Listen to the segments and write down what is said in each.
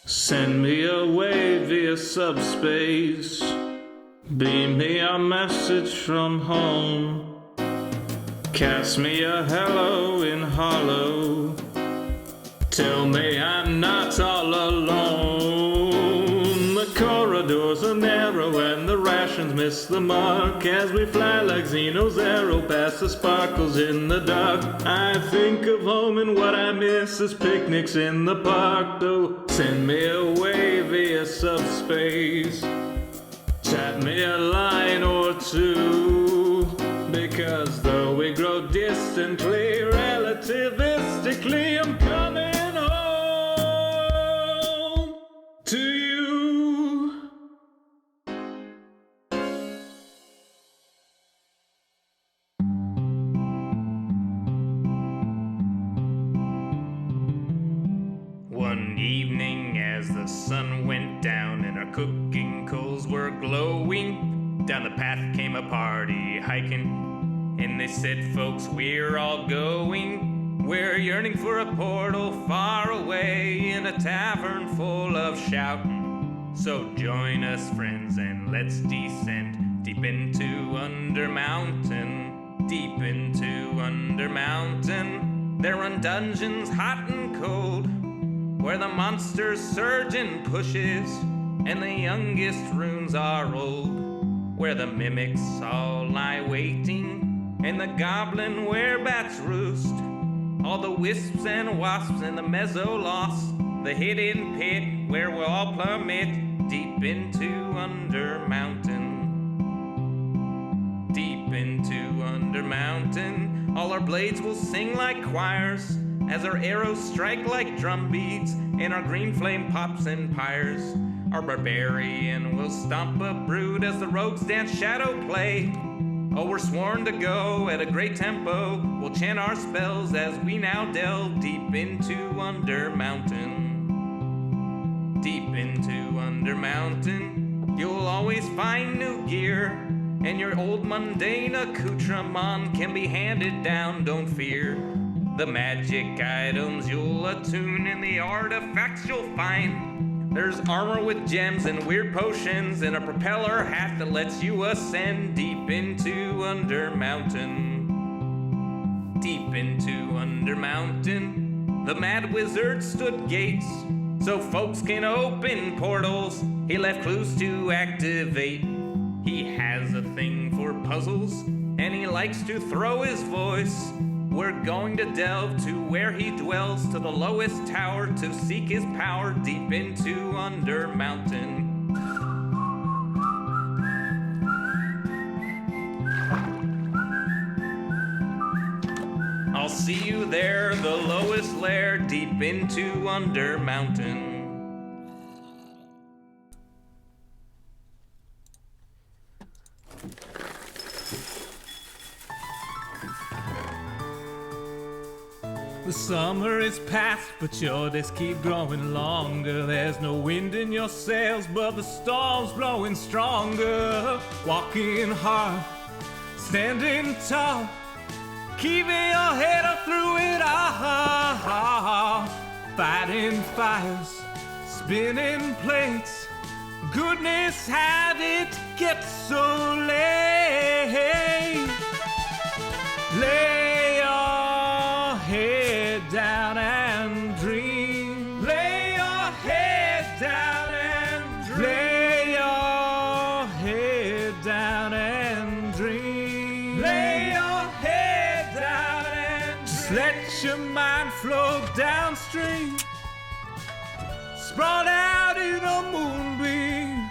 Send me away via subspace. Beam me a message from home. Cast me a hello in hollow. Tell me I'm not all alone. The corridors are narrow and the rations miss the mark as we fly like Xeno's arrow past the sparkles in the dark. I think of home and what I miss is picnics in the park. Though send me away via subspace. Chat me a line or two, because though we grow distantly, relativistically, I'm coming home to you. One evening as the sun went down and our cooking coals were glowing, down the path came a party hiking, and they said, folks, we're all going. We're yearning for a portal far away in a tavern full of shouting. So join us, friends, and let's descend deep into Under Mountain, deep into Under Mountain. There run dungeons hot and cold, where the monsters surge and pushes, and the youngest runes are old, where the mimics all lie waiting, and the goblin werebats roost, all the wisps and wasps in the mezzo lost, the hidden pit where we'll all plummet deep into Under Mountain, deep into Under Mountain. All our blades will sing like choirs as our arrows strike like drum beats, and our green flame pops and pyres. Our barbarian will stomp a brood as the rogues dance shadow play. Oh, we're sworn to go at a great tempo. We'll chant our spells as we now delve deep into Under Mountain, deep into Under Mountain. You'll always find new gear, and your old mundane accoutrement can be handed down, don't fear. The magic items you'll attune and the artifacts you'll find. There's armor with gems and weird potions and a propeller hat that lets you ascend deep into Under Mountain, deep into Under Mountain. The mad wizard stood gates so folks can open portals. He left clues to activate. He has a thing for puzzles and he likes to throw his voice. We're going to delve to where he dwells, to the lowest tower, to seek his power deep into Under Mountain. I'll see you there, the lowest lair, deep into Under Mountain. The summer is past, but your days keep growing longer. There's no wind in your sails, but the storm's blowing stronger. Walking hard, standing tall, keeping your head up through it all. Fighting fires, spinning plates. Goodness, how did it get so late? Lay your head down and dream. Lay your head down and dream. Lay your head down and dream. Lay your head down and dream. Just let your mind flow downstream, sprawled out in a moonbeam.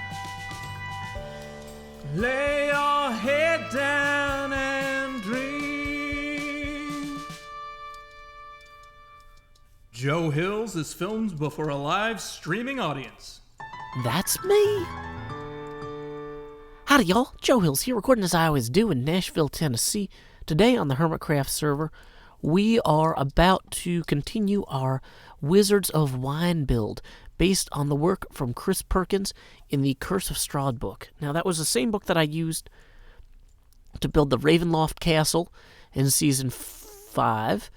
Lay your head down and dream. Joe Hills is filmed before a live streaming audience. That's me. Howdy, y'all. Joe Hills here, recording as I always do in Nashville, Tennessee. Today on the Hermitcraft server, we are about to continue our Wizards of Wine build based on the work from Chris Perkins in the Curse of Strahd book. Now, that was the same book that I used to build the Ravenloft Castle in Season 5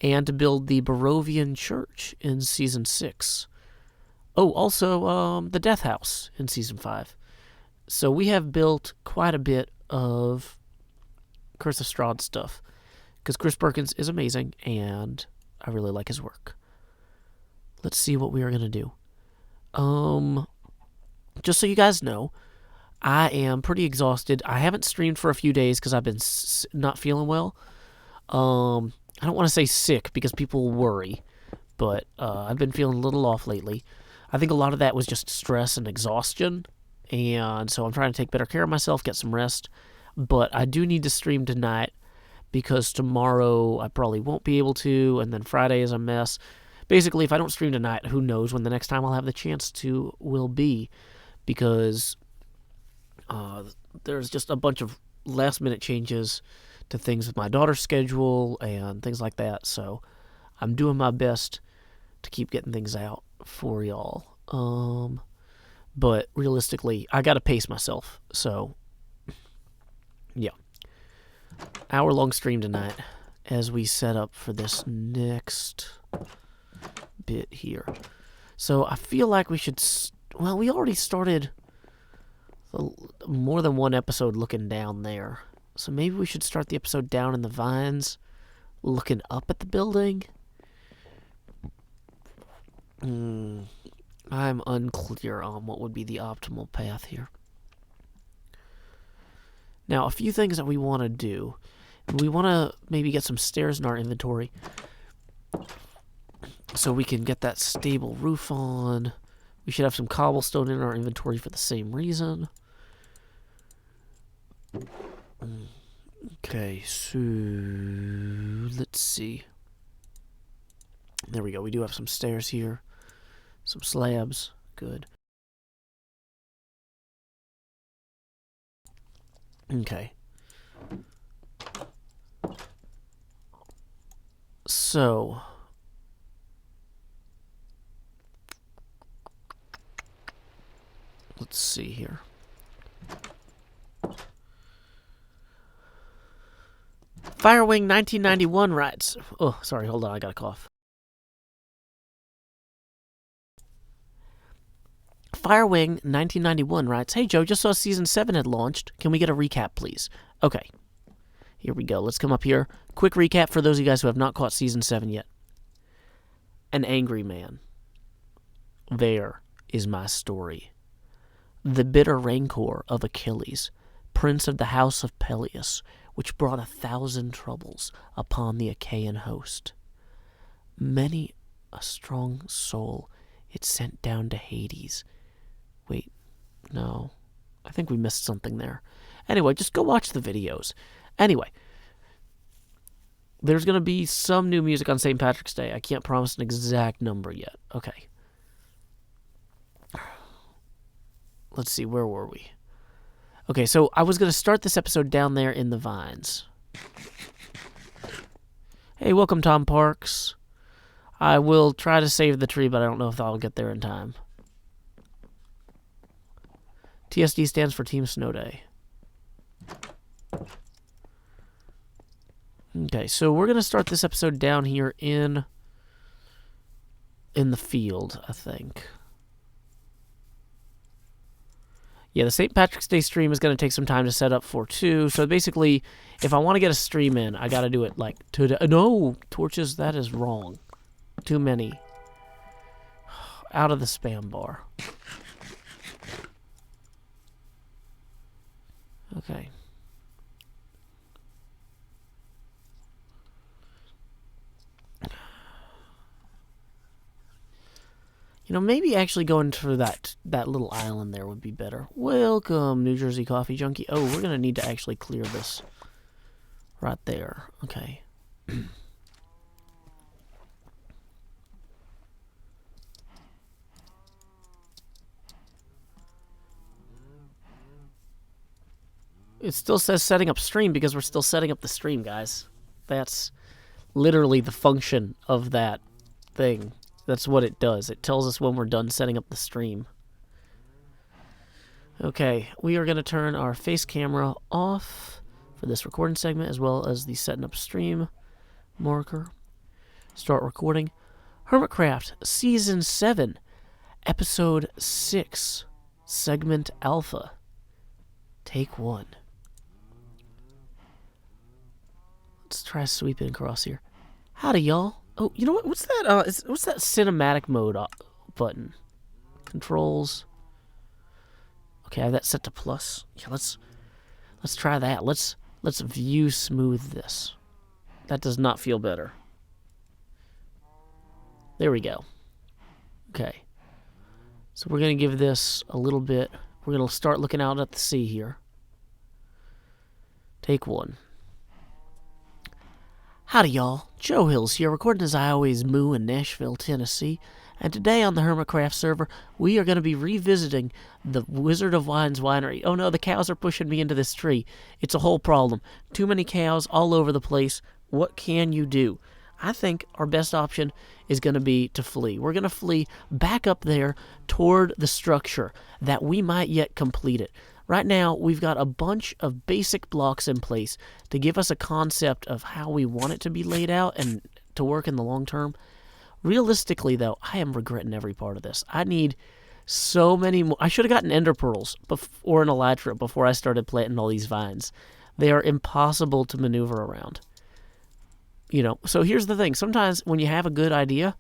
and to build the Barovian Church in Season 6. Oh, also, the Death House in Season 5. So we have built quite a bit of Curse of Strahd stuff. Because Chris Perkins is amazing, and I really like his work. Let's see what we are going to do. Just so you guys know, I am pretty exhausted. I haven't streamed for a few days because I've been not feeling well. I don't want to say sick because people worry, but I've been feeling a little off lately. I think a lot of that was just stress and exhaustion, and so I'm trying to take better care of myself, get some rest. But I do need to stream tonight because tomorrow I probably won't be able to, and then Friday is a mess. Basically, if I don't stream tonight, who knows when the next time I'll have the chance to will be, because there's just a bunch of last-minute changes to things with my daughter's schedule and things like that, so I'm doing my best to keep getting things out for y'all. But realistically, I gotta pace myself, so yeah. Hour-long stream tonight as we set up for this next bit here. So I feel like we should... Well, we already started more than one episode looking down there. So maybe we should start the episode down in the vines, looking up at the building. I'm unclear on what would be the optimal path here. Now, a few things that we want to do. We want to maybe get some stairs in our inventory so we can get that stable roof on. We should have some cobblestone in our inventory for the same reason. Okay, so let's see. There we go. We do have some stairs here. Some slabs. Good. Okay. So, let's see here. Firewing 1991 writes... Oh, sorry, hold on, I got a cough. Firewing 1991 writes, "Hey Joe, just saw Season 7 had launched. Can we get a recap, please?" Okay. Here we go. Let's come up here. Quick recap for those of you guys who have not caught Season 7 yet. An angry man. There is my story. The bitter rancor of Achilles, prince of the house of Peleus, which brought 1,000 troubles upon the Achaean host. Many a strong soul it sent down to Hades. Wait, no. I think we missed something there. Anyway, just go watch the videos. Anyway, there's going to be some new music on St. Patrick's Day. I can't promise an exact number yet. Okay. Let's see, where were we? Okay, so I was going to start this episode down there in the vines. Hey, welcome, Tom Parks. I will try to save the tree, but I don't know if I'll get there in time. TSD stands for Team Snow Day. Okay, so we're going to start this episode down here in the field, I think. Yeah, the St. Patrick's Day stream is going to take some time to set up for, too. So basically, if I want to get a stream in, I got to do it, like, today. No, torches, that is wrong. Too many. Out of the spam bar. Okay. You know, maybe actually going for that little island there would be better. Welcome, New Jersey Coffee Junkie. Oh, we're going to need to actually clear this right there. Okay. It still says setting up stream because we're still setting up the stream, guys. That's literally the function of that thing. That's what it does. It tells us when we're done setting up the stream. Okay, we are going to turn our face camera off for this recording segment, as well as the setting up stream marker. Start recording. Hermitcraft Season 7, Episode 6, Segment Alpha. Take 1. Let's try sweeping across here. Howdy, y'all. Oh, you know what? What's that? What's that cinematic mode button? Controls. Okay, I have that set to plus. Yeah, let's try that. Let's view smooth this. That does not feel better. There we go. Okay. So we're going to give this a little bit. We're going to start looking out at the sea here. Take 1. Howdy, y'all. Joe Hills here, recording as I always moo in Nashville, Tennessee. And today on the Hermitcraft server, we are going to be revisiting the Wizard of Wine's winery. Oh no, the cows are pushing me into this tree. It's a whole problem. Too many cows all over the place. What can you do? I think our best option is going to be to flee. We're going to flee back up there toward the structure that we might yet complete it. Right now, we've got a bunch of basic blocks in place to give us a concept of how we want it to be laid out and to work in the long term. Realistically, though, I am regretting every part of this. I need so many more. I should have gotten ender pearls or an elytra before I started planting all these vines. They are impossible to maneuver around. So here's the thing. Sometimes when you have a good idea,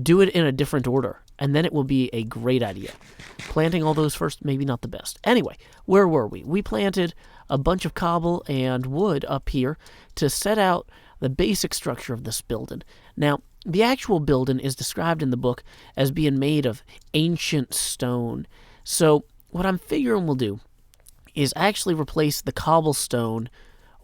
do it in a different order, and then it will be a great idea. Planting all those first, maybe not the best. Anyway, where were we? We planted a bunch of cobble and wood up here to set out the basic structure of this building. Now, the actual building is described in the book as being made of ancient stone. So what I'm figuring we'll do is actually replace the cobblestone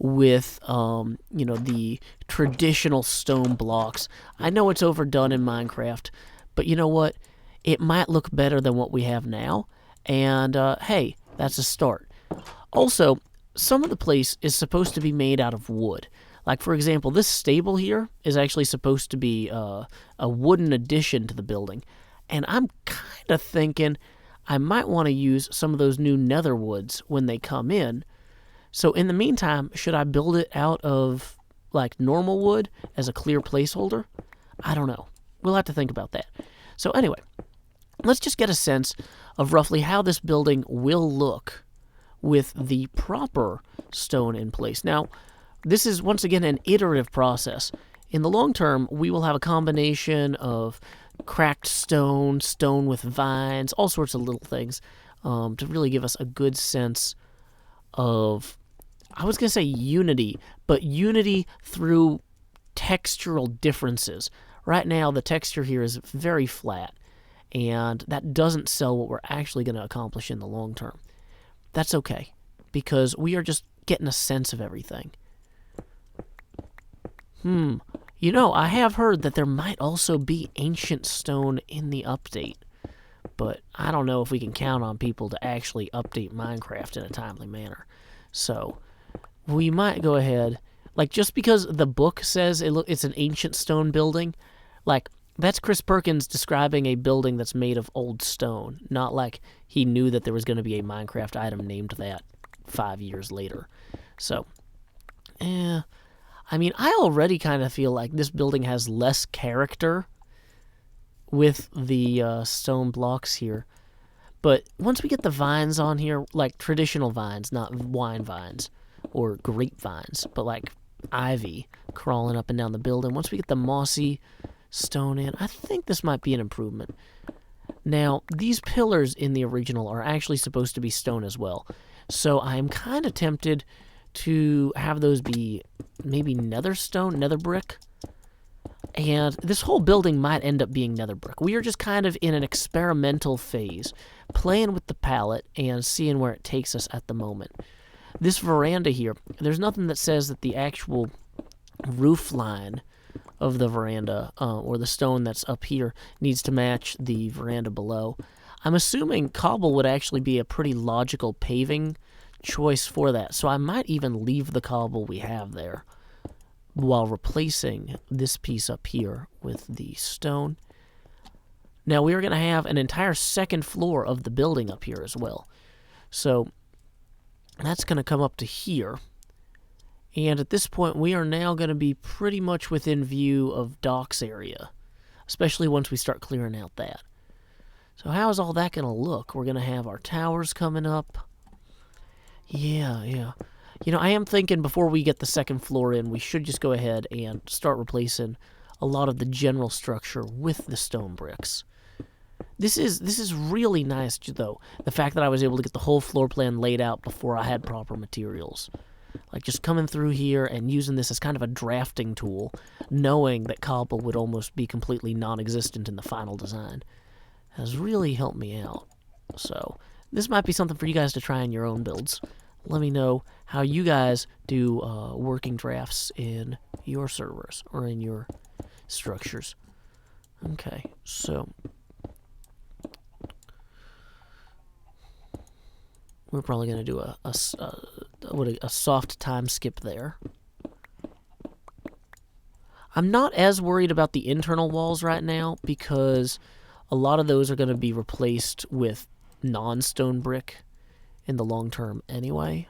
with, the traditional stone blocks. I know it's overdone in Minecraft, but you know what? It might look better than what we have now, and hey, that's a start. Also, some of the place is supposed to be made out of wood. Like, for example, this stable here is actually supposed to be a wooden addition to the building, and I'm kind of thinking I might want to use some of those new nether woods when they come in. So in the meantime, should I build it out of, like, normal wood as a clear placeholder? I don't know. We'll have to think about that. So anyway, let's just get a sense of roughly how this building will look with the proper stone in place. Now, this is, once again, an iterative process. In the long term, we will have a combination of cracked stone, stone with vines, all sorts of little things to really give us a good sense of, I was going to say unity, but unity through textural differences. Right now, the texture here is very flat, and that doesn't sell what we're actually going to accomplish in the long term. That's okay, because we are just getting a sense of everything. I have heard that there might also be ancient stone in the update, but I don't know if we can count on people to actually update Minecraft in a timely manner. So we might go ahead, just because the book says it's an ancient stone building, that's Chris Perkins describing a building that's made of old stone, not like he knew that there was going to be a Minecraft item named that 5 years later. So, I already kind of feel like this building has less character with the stone blocks here. But once we get the vines on here, like traditional vines, not wine vines or grapevines, but like ivy crawling up and down the building, once we get the mossy stone in, I think this might be an improvement. Now, these pillars in the original are actually supposed to be stone as well. So I'm kind of tempted to have those be maybe nether brick. And this whole building might end up being nether brick. We are just kind of in an experimental phase, playing with the palette and seeing where it takes us at the moment. This veranda here, there's nothing that says that the actual roof line of the veranda or the stone that's up here needs to match the veranda below. I'm assuming cobble would actually be a pretty logical paving choice for that, so I might even leave the cobble we have there while replacing this piece up here with the stone. Now, we are going to have an entire second floor of the building up here as well. So that's going to come up to here. And at this point, we are now going to be pretty much within view of docks area, especially once we start clearing out that. So how is all that going to look? We're going to have our towers coming up. Yeah. You know, I am thinking before we get the second floor in, we should just go ahead and start replacing a lot of the general structure with the stone bricks. This is really nice, though, the fact that I was able to get the whole floor plan laid out before I had proper materials. Like, just coming through here and using this as kind of a drafting tool, knowing that cobble would almost be completely non-existent in the final design, has really helped me out. So, this might be something for you guys to try in your own builds. Let me know how you guys do working drafts in your servers or in your structures. Okay, so we're probably going to do a soft time skip there. I'm not as worried about the internal walls right now because a lot of those are going to be replaced with non-stone brick in the long term anyway.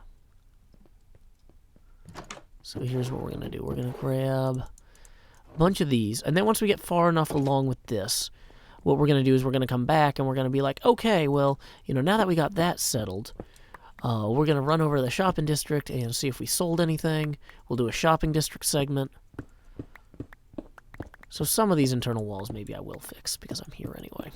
So here's what we're going to do. We're going to grab a bunch of these, and then once we get far enough along with this, what we're going to do is we're going to come back and we're going to be like, okay, well, you know, now that we got that settled, we're going to run over to the shopping district and see if we sold anything. We'll do a shopping district segment. So some of these internal walls maybe I will fix because I'm here anyway.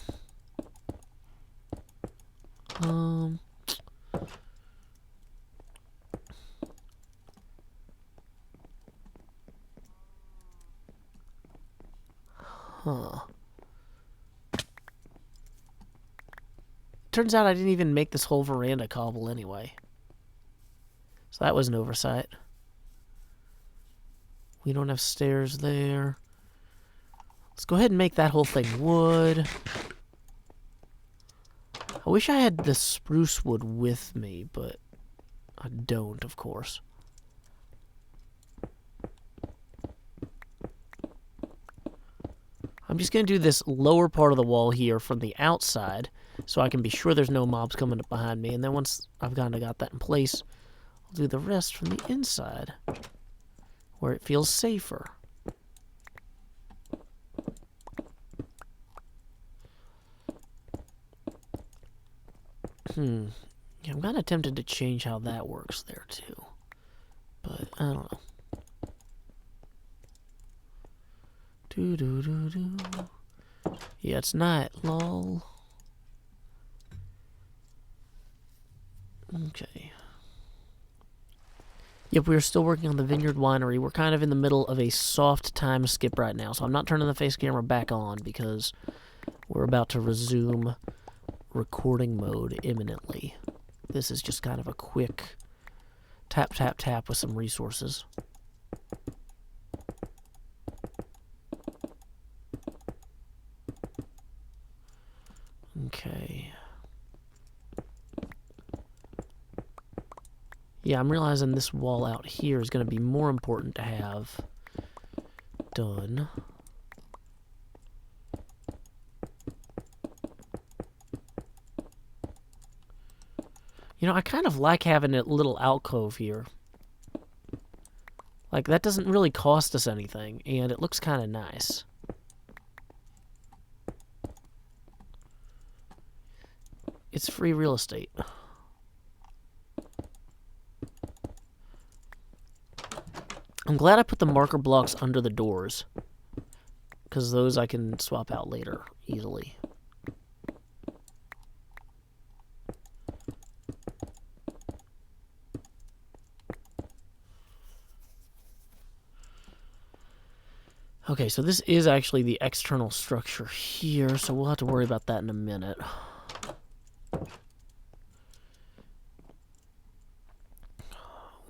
Turns out I didn't even make this whole veranda cobble anyway. So that was an oversight. We don't have stairs there. Let's go ahead and make that whole thing wood. I wish I had the spruce wood with me, but I don't, of course. I'm just going to do this lower part of the wall here from the outside so I can be sure there's no mobs coming up behind me. And then once I've kind of got that in place, I'll do the rest from the inside where it feels safer. Yeah, I'm kind of tempted to change how that works there, too. But, I don't know. Yeah, it's night, lol. Okay. Yep, we're still working on the Vineyard Winery. We're kind of in the middle of a soft time skip right now, so I'm not turning the face camera back on because we're about to resume recording mode imminently. This is just kind of a quick tap, tap, tap with some resources. Okay. Yeah, I'm realizing this wall out here is going to be more important to have done. You know, I kind of like having a little alcove here. Like, that doesn't really cost us anything, and it looks kind of nice. It's free real estate. I'm glad I put the marker blocks under the doors, because those I can swap out later easily. Okay, so this is actually the external structure here, so we'll have to worry about that in a minute.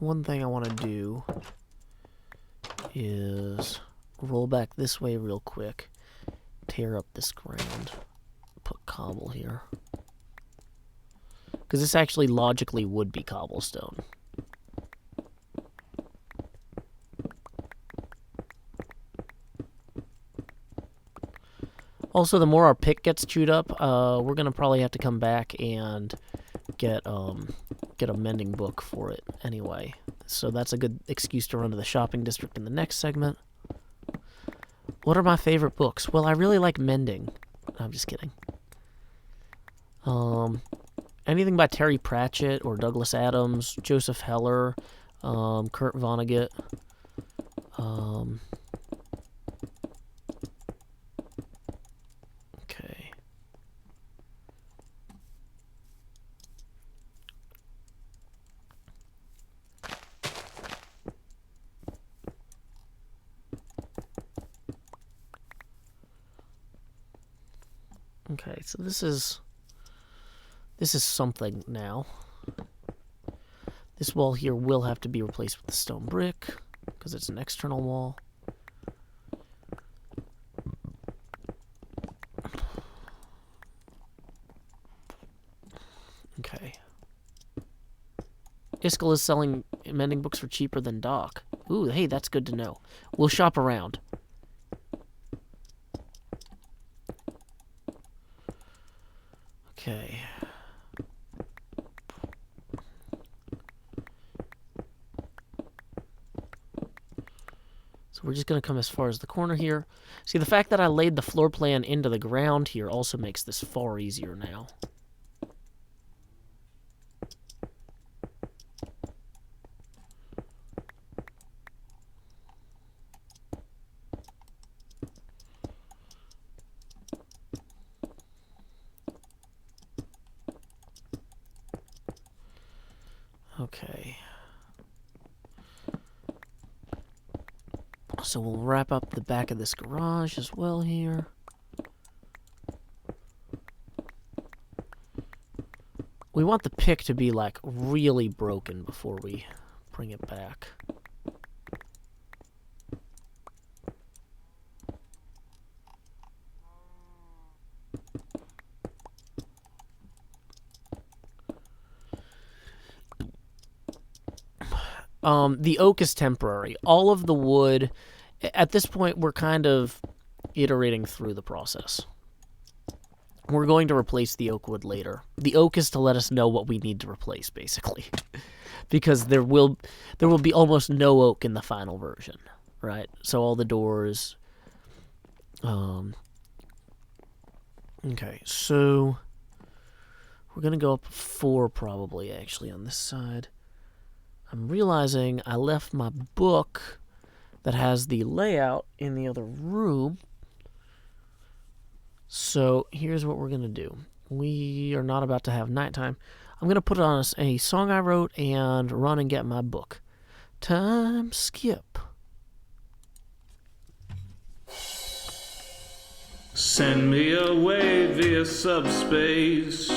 One thing I want to do is roll back this way real quick, tear up this ground, put cobble here. Because this actually logically would be cobblestone. Also, the more our pick gets chewed up, we're going to probably have to come back and get a mending book for it anyway. So that's a good excuse to run to the shopping district in the next segment. What are my favorite books? Well, I really like mending. No, I'm just kidding. Anything by Terry Pratchett or Douglas Adams, Joseph Heller, Kurt Vonnegut. Okay. Okay, so this is something now. This wall here will have to be replaced with the stone brick because it's an external wall. Okay. Iskall is selling mending books for cheaper than Doc. Ooh, hey, that's good to know. We'll shop around. Okay. So we're just going to come as far as the corner here. See, the fact that I laid the floor plan into the ground here also makes this far easier now. Okay. So we'll wrap up the back of this garage as well here. We want the pick to be like really broken before we bring it back. The oak is temporary. All of the wood, at this point, we're kind of iterating through the process. We're going to replace the oak wood later. The oak is to let us know what we need to replace, basically. Because there will be almost no oak in the final version, right? So all the doors. Okay, so we're going to go up 4 probably, actually, on this side. I'm realizing I left my book that has the layout in the other room. So here's what we're going to do. We are not about to have nighttime. I'm going to put on a song I wrote and run and get my book. Time skip. Send me away via subspace.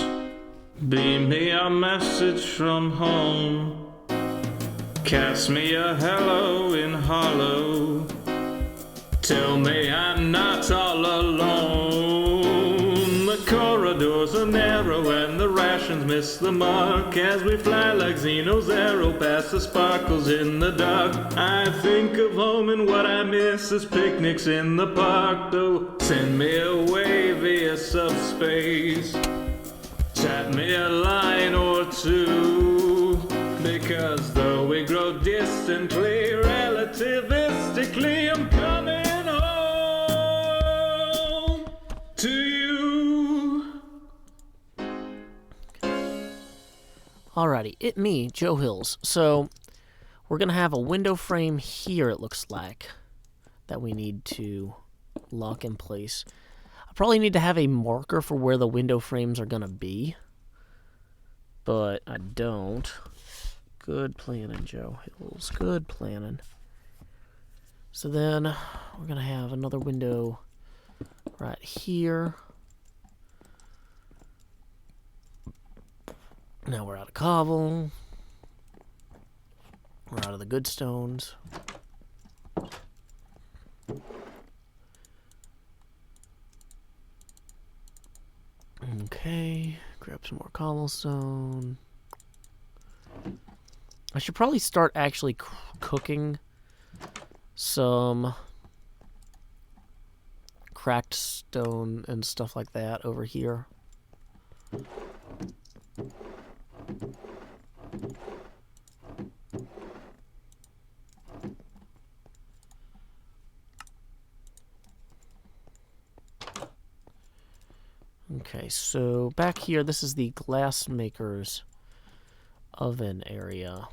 Beam me a message from home. Cast me a hello in hollow. Tell me I'm not all alone. The corridors are narrow and the rations miss the mark as we fly like Xeno's arrow past the sparkles in the dark. I think of home and what I miss is picnics in the park. Though send me away via subspace. Chat me a line or two. Because though we grow distantly, relativistically, I'm coming home to you. Alrighty, it me, Joe Hills. So we're going to have a window frame here, it looks like, that we need to lock in place. I probably need to have a marker for where the window frames are going to be, but I don't. Good planning, Joe Hills. Good planning. So then we're going to have another window right here. Now we're out of cobble. We're out of the good stones. Okay, grab some more cobblestone. I should probably start actually cooking some cracked stone and stuff like that over here. Okay, so back here, this is the glassmaker's oven area.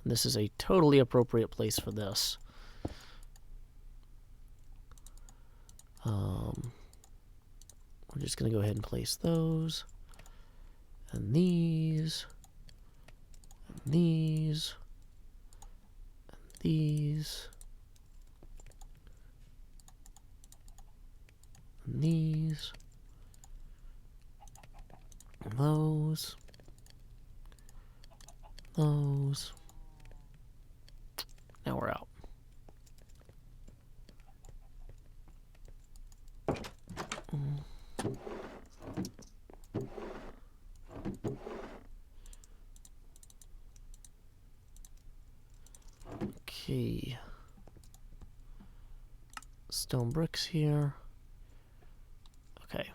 And this is a totally appropriate place for this. We're just going to go ahead and place those. And these. And these. And these. And these. And those. Those. Now we're out. Okay. Stone bricks here. Okay.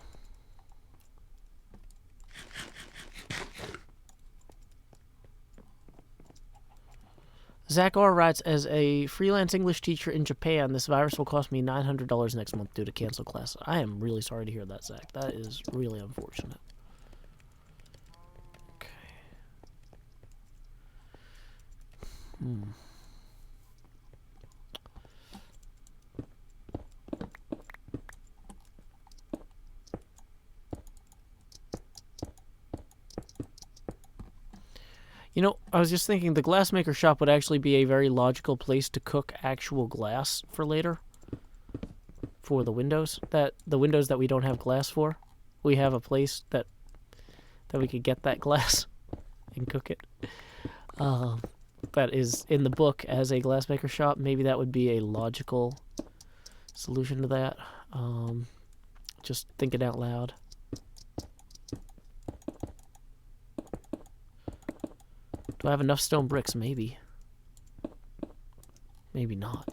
Zach R. writes, as a freelance English teacher in Japan, this virus will cost me $900 next month due to canceled classes. I am really sorry to hear that, Zach. That is really unfortunate. Okay. You know, I was just thinking the glassmaker shop would actually be a very logical place to cook actual glass for later. For the windows that we don't have glass for, we have a place that we could get that glass and cook it. That is in the book as a glassmaker shop. Maybe that would be a logical solution to that. Just thinking out loud. Do I have enough stone bricks? Maybe. Maybe not.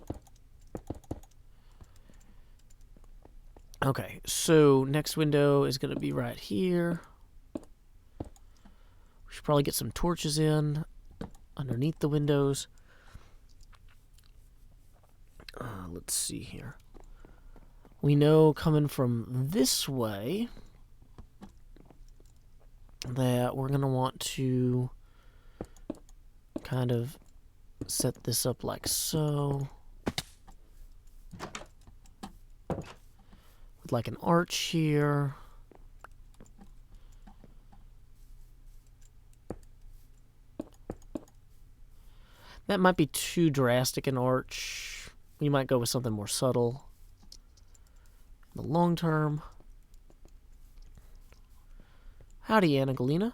Okay, so next window is going to be right here. We should probably get some torches in underneath the windows. Let's see here. We know coming from this way that we're going to want to kind of set this up like so. With like an arch here. That might be too drastic an arch. We might go with something more subtle. In the long term. Howdy, Anna Galena.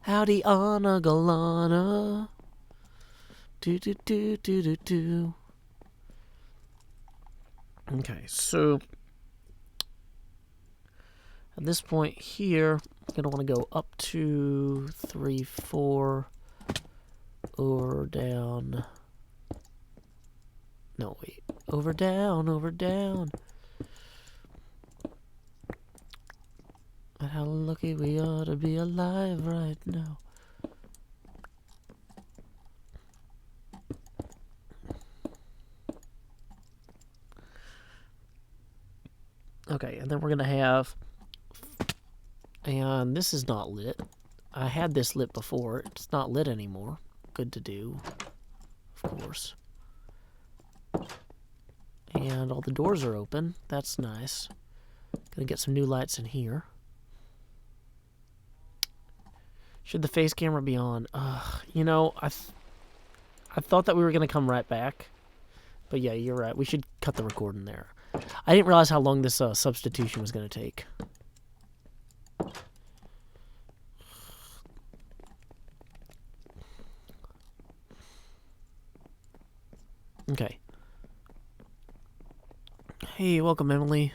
Howdy, Anna Galana. Do do do do do do. Okay, so at this point here, I'm gonna want to go up 2, 3, 4, or down. No, wait. Over, down, over, down. And how lucky we are to be alive right now. Okay, and then we're going to have... And this is not lit. I had this lit before. It's not lit anymore. Good to do. Of course. And all the doors are open. That's nice. Gonna get some new lights in here. Should the face camera be on? You know, I thought that we were gonna come right back. But yeah, you're right. We should cut the recording there. I didn't realize how long this substitution was gonna take. Okay. Hey, welcome, Emily.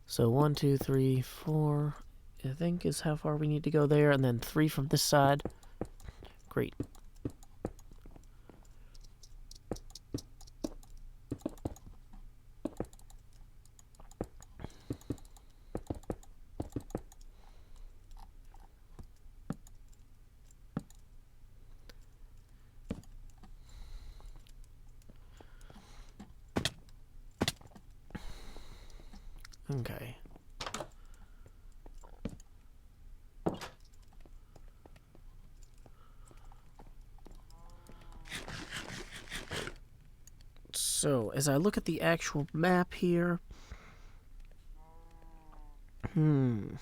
So 1, 2, 3, 4, I think is how far we need to go there, and then 3 from this side. Great. Okay. So, as I look at the actual map here, okay,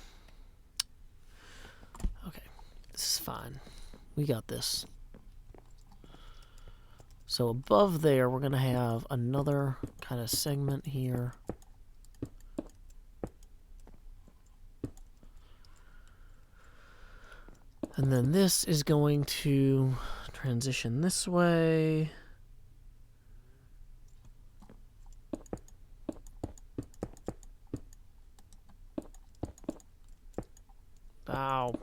this is fine. We got this. So above there, we're going to have another kind of segment here. And then this is going to transition this way. Ow.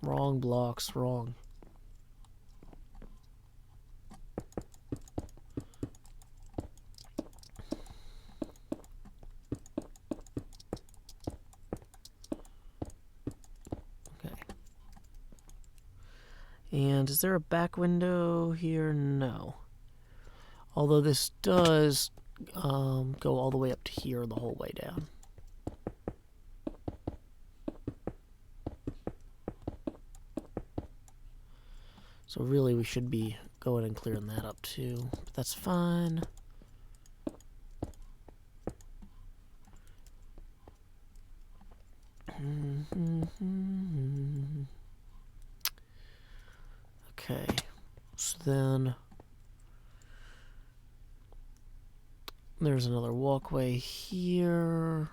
Wrong blocks, wrong. And is there a back window here? No. Although this does go all the way up to here the whole way down. So really we should be going and clearing that up too. But that's fine. Okay, so then there's another walkway here.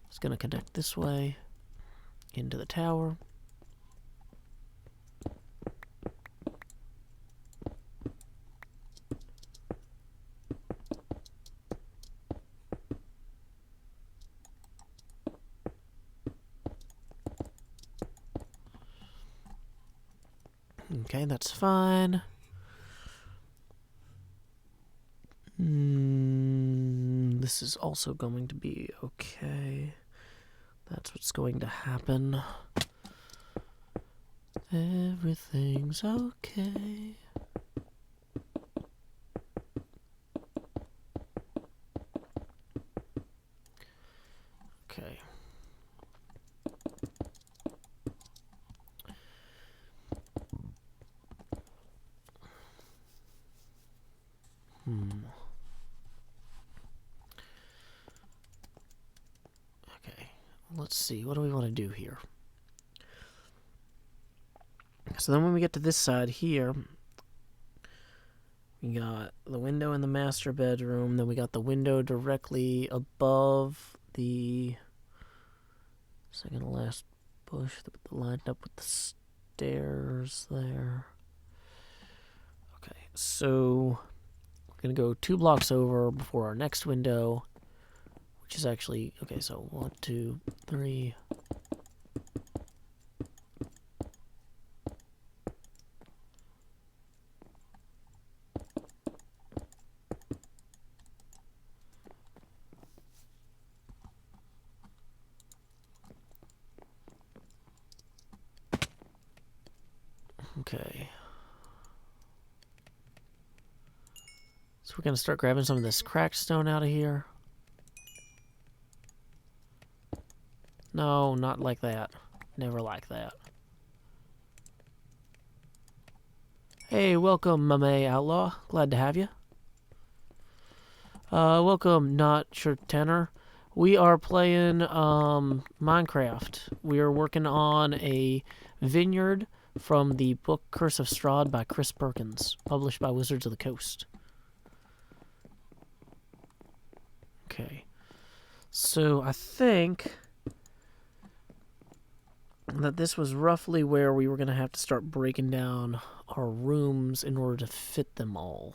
It's going to connect this way into the tower. Okay, that's fine. This is also going to be okay. That's what's going to happen. Everything's okay. Okay. Okay, let's see. What do we want to do here? So then when we get to this side here, we got the window in the master bedroom. Then we got the window directly above the second to last bush that lined up with the stairs there. Okay, so we're going to go 2 blocks over before our next window, which is actually, okay, so 1, 2, 3. Okay. So we're going to start grabbing some of this cracked stone out of here. No, not like that. Never like that. Hey, welcome, Mame Outlaw. Glad to have you. Welcome, Not Sure Tenor. We are playing Minecraft. We are working on a vineyard from the book Curse of Strahd by Perkins, published by Wizards of the Coast. Okay. So I think that this was roughly where we were going to have to start breaking down our rooms in order to fit them all.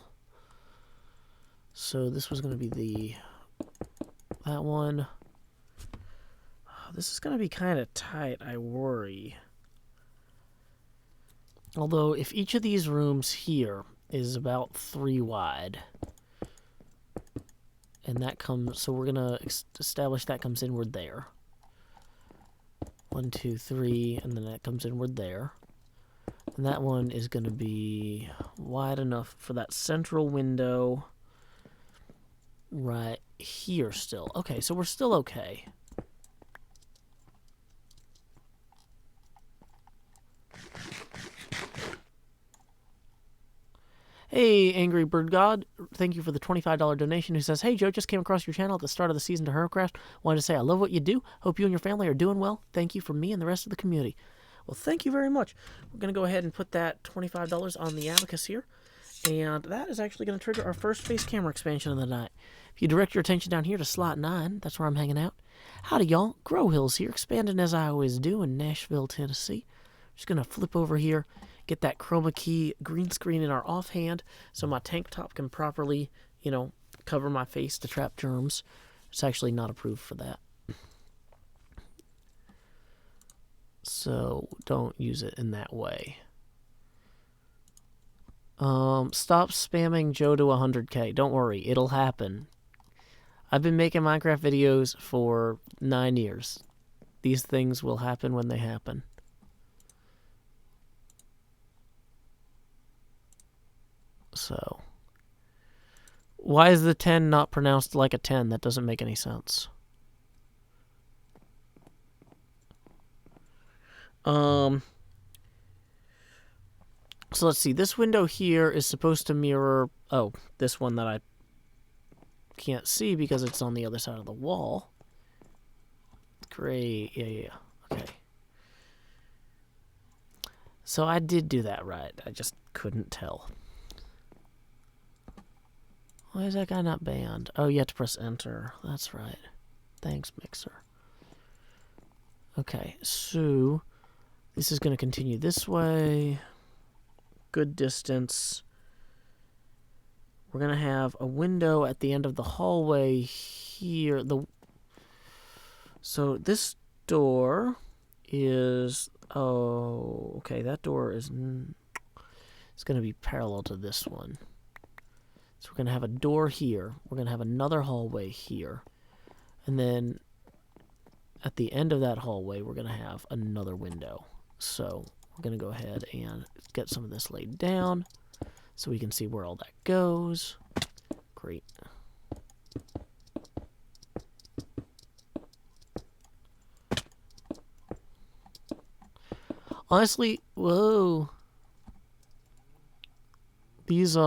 So this was going to be that one. This is going to be kind of tight, I worry. Although, if each of these rooms here is about 3 wide, and that comes, so we're going to establish that comes inward there. 1, 2, 3, and then that comes inward there. And that one is going to be wide enough for that central window right here still. Okay, so we're still okay. Hey, Angry Bird God, thank you for the $25 donation, who says, hey, Joe, just came across your channel at the start of the season to Hermitcraft. Wanted to say I love what you do. Hope you and your family are doing well. Thank you from me and the rest of the community. Well, thank you very much. We're going to go ahead and put that $25 on the abacus here. And that is actually going to trigger our first face camera expansion of the night. If you direct your attention down here to slot 9, that's where I'm hanging out. Howdy, y'all. Grow Hills here, expanding as I always do in Nashville, Tennessee. Just going to flip over here, get that chroma key green screen in our offhand so my tank top can properly, you know, cover my face to trap germs. It's actually not approved for that. So don't use it in that way. Stop spamming Joe to 100K. Don't worry, it'll happen. I've been making Minecraft videos for 9 years. These things will happen when they happen. So, why is the 10 not pronounced like a 10? That doesn't make any sense. So let's see. This window here is supposed to mirror... Oh, this one that I can't see because it's on the other side of the wall. Great. Yeah. Okay. So I did do that right. I just couldn't tell. Why is that guy not banned? Oh, you have to press enter. That's right. Thanks, Mixer. Okay, so this is going to continue this way. Good distance. We're going to have a window at the end of the hallway here. So this door is... Oh, okay, that door is... It's going to be parallel to this one. So we're going to have a door here. We're going to have another hallway here. And then at the end of that hallway, we're going to have another window. So we're going to go ahead and get some of this laid down so we can see where all that goes. Great. Honestly, whoa. These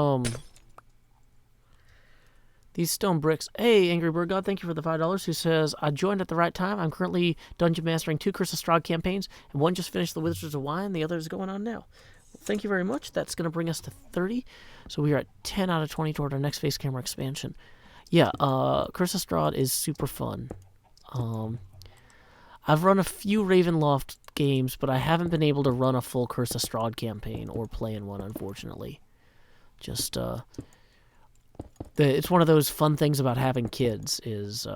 stone bricks. Hey, Angry Bird God, thank you for the $5. Who says, I joined at the right time. I'm currently dungeon mastering 2 Curse of Strahd campaigns, and one just finished the Wizards of Wine, the other is going on now. Well, thank you very much. That's going to bring us to 30. So we are at 10 out of 20 toward our next face camera expansion. Yeah, Curse of Strahd is super fun. I've run a few Ravenloft games, but I haven't been able to run a full Curse of Strahd campaign or play in one, unfortunately. Just, it's one of those fun things about having kids is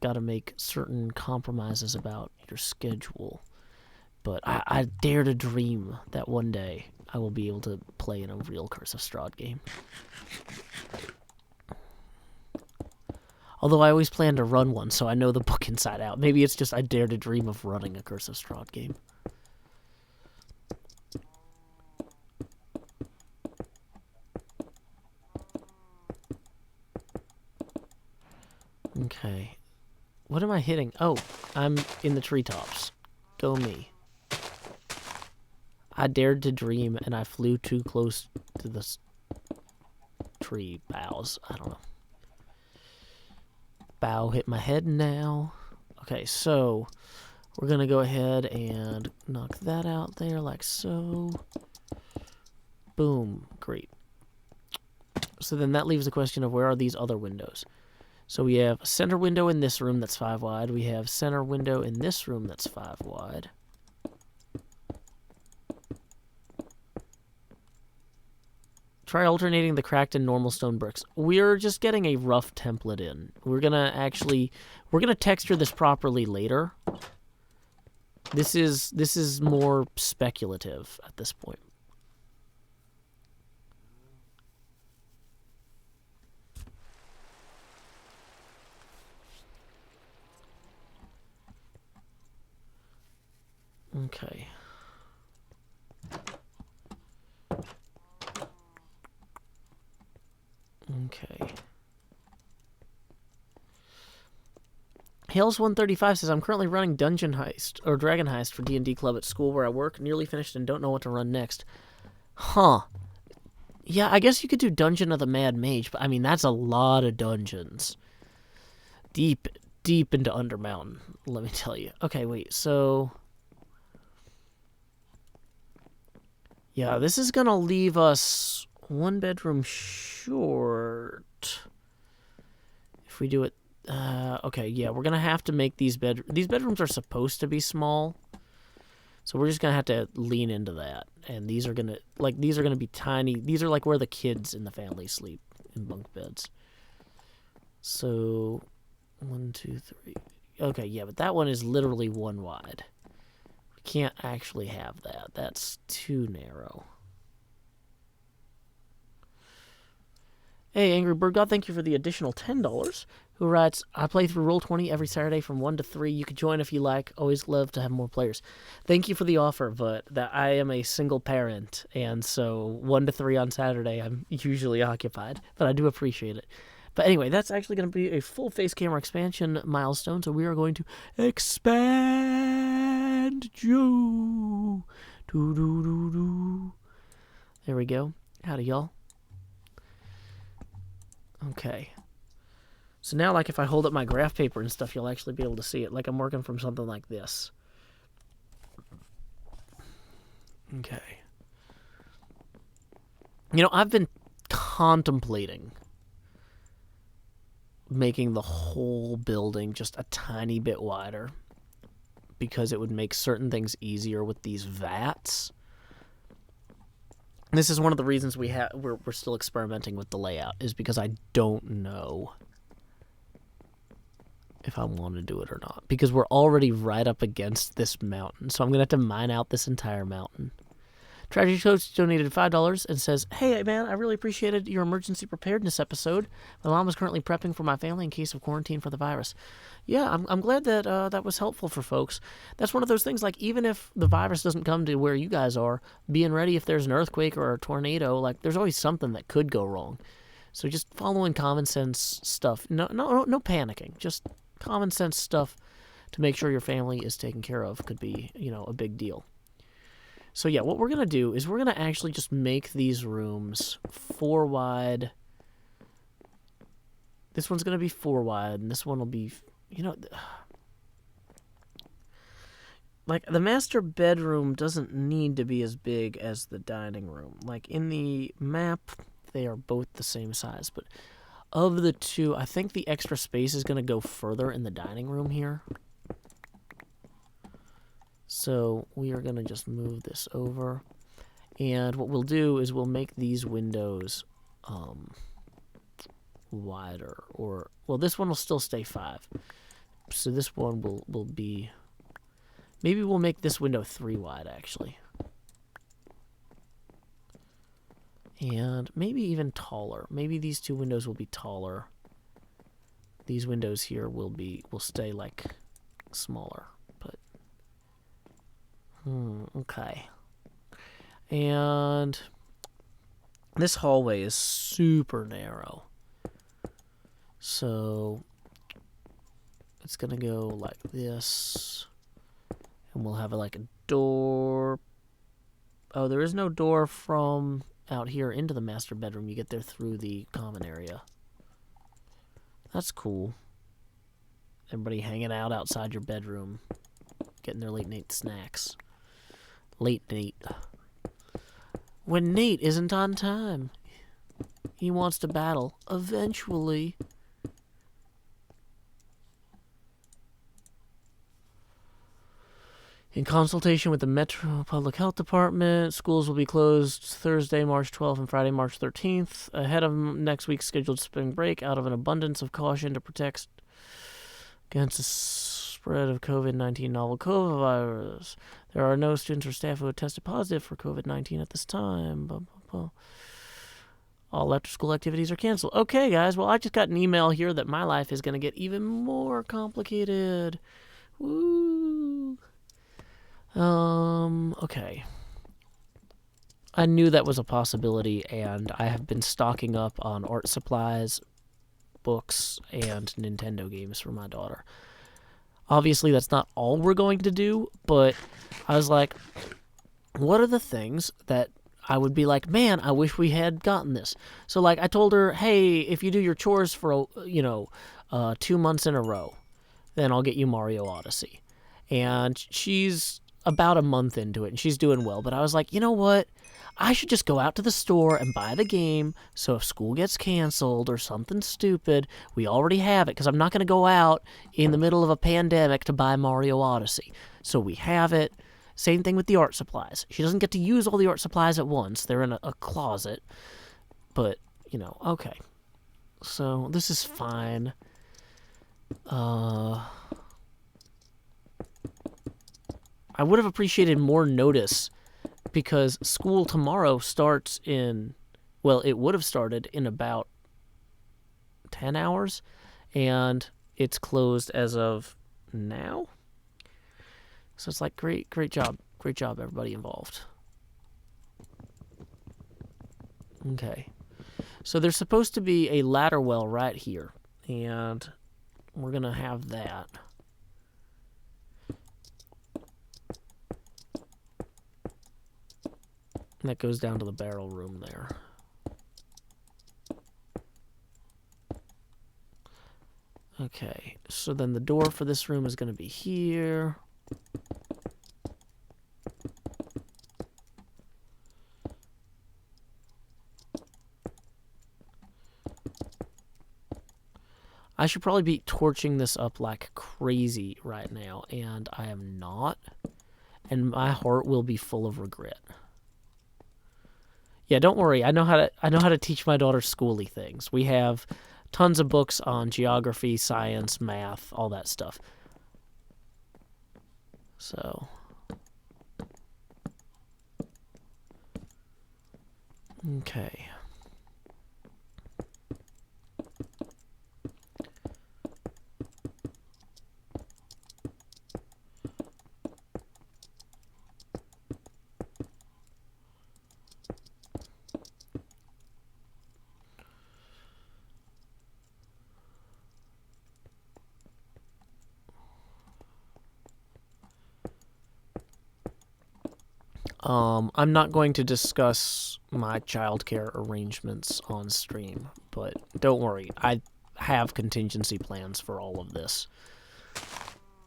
got to make certain compromises about your schedule. But I dare to dream that one day I will be able to play in a real Curse of Strahd game. Although I always plan to run one, so I know the book inside out. Maybe it's just I dare to dream of running a Curse of Strahd game. Okay. What am I hitting? Oh, I'm in the treetops. Go me. I dared to dream, and I flew too close to the tree boughs. I don't know. Bough hit my head now. Okay, so we're going to go ahead and knock that out there like so. Boom. Great. So then that leaves the question of where are these other windows? So we have a center window in this room that's 5 wide. We have center window in this room that's 5 wide. Try alternating the cracked and normal stone bricks. We're just getting a rough template in. We're gonna texture this properly later. This is more speculative at this point. Okay. Okay. Hales135 says, I'm currently running Dungeon Heist, or Dragon Heist for D&D Club at school where I work. Nearly finished and don't know what to run next. Huh. Yeah, I guess you could do Dungeon of the Mad Mage, but I mean, that's a lot of dungeons. Deep into Undermountain, let me tell you. Okay, wait, so... Yeah, this is gonna leave us 1 bedroom short. If we do it... okay, yeah, we're gonna have to make these bedrooms are supposed to be small. So we're just gonna have to lean into that. And these are gonna be tiny. These are like where the kids in the family sleep in bunk beds. So 1, 2, 3. Okay, yeah, but that one is literally 1 wide. We can't actually have that. That's too narrow. Hey, Angry Bird God, thank you for the additional $10. Who writes, I play through Roll20 every Saturday from 1 to 3. You can join if you like. Always love to have more players. Thank you for the offer, but that I am a single parent, and so 1 to 3 on Saturday I'm usually occupied, but I do appreciate it. But anyway, that's actually going to be a full face camera expansion milestone, so we are going to expand Joe. Doo-doo-doo-doo. There we go. Howdy, y'all. Okay. So now, like, if I hold up my graph paper and stuff, you'll actually be able to see it. Like I'm working from something like this. Okay. You know, I've been contemplating making the whole building just a tiny bit wider because it would make certain things easier with these vats. This is one of the reasons we're still experimenting with the layout, is because I don't know if I want to do it or not, because we're already right up against this mountain, so I'm gonna have to mine out this entire mountain. Tragedy Coach donated $5 and says, hey man, I really appreciated your emergency preparedness episode. My mom is currently prepping for my family in case of quarantine for the virus. Yeah, I'm glad that that was helpful for folks. That's one of those things, like, even if the virus doesn't come to where you guys are, being ready if there's an earthquake or a tornado, like, there's always something that could go wrong. So just following common sense stuff. No panicking. Just common sense stuff to make sure your family is taken care of could be, you know, a big deal. So yeah, what we're going to do is we're going to actually just make these rooms 4 wide. This one's going to be 4 wide, and this one will be, you know, like, the master bedroom doesn't need to be as big as the dining room. Like, in the map, they are both the same size, but of the two, I think the extra space is going to go further in the dining room here. So we are going to just move this over. And what we'll do is we'll make these windows wider. Or, well, this one will still stay 5. So this one will be... Maybe we'll make this window 3 wide, actually. And maybe even taller. Maybe these 2 windows will be taller. These windows here will stay, like, smaller. But okay. And this hallway is super narrow. So it's gonna go like this. And we'll have like a door. Oh, there is no door from out here into the master bedroom. You get there through the common area. That's cool. Everybody hanging out outside your bedroom, getting their late night snacks. Late Nate. When Nate isn't on time, he wants to battle eventually. In consultation with the Metro Public Health Department, schools will be closed Thursday, March 12th and Friday, March 13th, ahead of next week's scheduled spring break, out of an abundance of caution to protect against the spread of COVID-19 novel coronavirus. There are no students or staff who have tested positive for COVID-19 at this time. Blah, blah, blah. All after-school activities are canceled. Okay, guys, well, I just got an email here that my life is going to get even more complicated. Woo! Okay. I knew that was a possibility, and I have been stocking up on art supplies, books, and Nintendo games for my daughter. Obviously, that's not all we're going to do, but I was like, what are the things that I would be like, man, I wish we had gotten this. So, like, I told her, hey, if you do your chores for, 2 months in a row, then I'll get you Mario Odyssey. And she's about a month into it, and she's doing well. But I was like, you know what? I should just go out to the store and buy the game, so if school gets canceled or something stupid, we already have it, because I'm not going to go out in the middle of a pandemic to buy Mario Odyssey. So we have it. Same thing with the art supplies. She doesn't get to use all the art supplies at once. They're in a closet. But, okay. So this is fine. I would have appreciated more notice, because school tomorrow starts in, well, it would have started in about 10 hours, and it's closed as of now. So it's like, great job, everybody involved. Okay. So there's supposed to be a ladder well right here, and we're going to have that. That goes down to the barrel room there. Okay, so then the door for this room is going to be here. I should probably be torching this up like crazy right now, and I am not. And my heart will be full of regret. Yeah, don't worry. I know how to teach my daughter schooly things. We have tons of books on geography, science, math, all that stuff. So, okay. I'm not going to discuss my childcare arrangements on stream, but don't worry, I have contingency plans for all of this.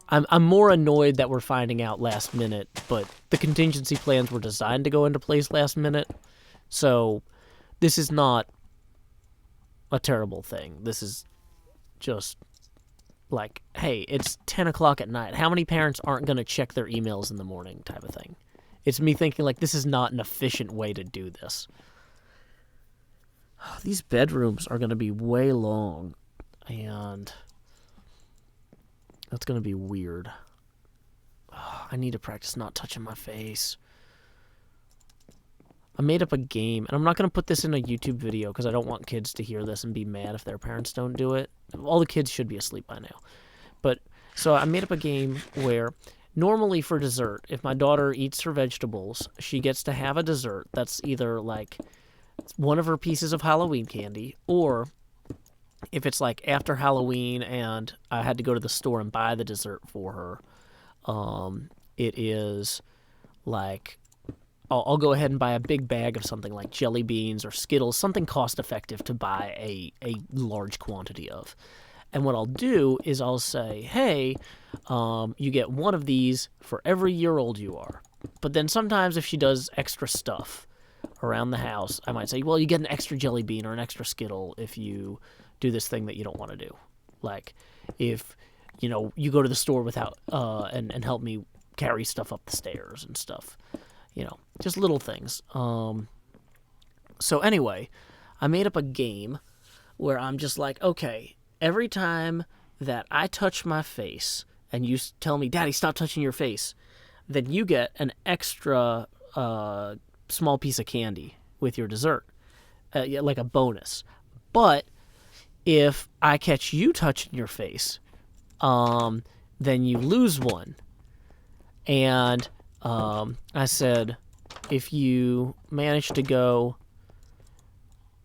I'm more annoyed that we're finding out last minute, but the contingency plans were designed to go into place last minute, so this is not a terrible thing. This is just like, hey, it's 10 o'clock at night. How many parents aren't going to check their emails in the morning type of thing? It's me thinking, like, this is not an efficient way to do this. These bedrooms are going to be way long, and that's going to be weird. I need to practice not touching my face. I made up a game, and I'm not going to put this in a YouTube video because I don't want kids to hear this and be mad if their parents don't do it. All the kids should be asleep by now. But, so I made up a game where normally for dessert, if my daughter eats her vegetables, she gets to have a dessert that's either like one of her pieces of Halloween candy, or if it's like after Halloween and I had to go to the store and buy the dessert for her, it is like I'll go ahead and buy a big bag of something like jelly beans or Skittles, something cost effective to buy a large quantity of. And what I'll do is I'll say, hey, you get one of these for every year old you are. But then sometimes if she does extra stuff around the house, I might say, well, you get an extra jelly bean or an extra Skittle if you do this thing that you don't want to do. Like if, you go to the store without and help me carry stuff up the stairs and stuff. Just little things. So anyway, I made up a game where I'm just like, okay, every time that I touch my face and you tell me, Daddy, stop touching your face, then you get an extra small piece of candy with your dessert, like a bonus. But if I catch you touching your face, then you lose one. And I said, if you manage to go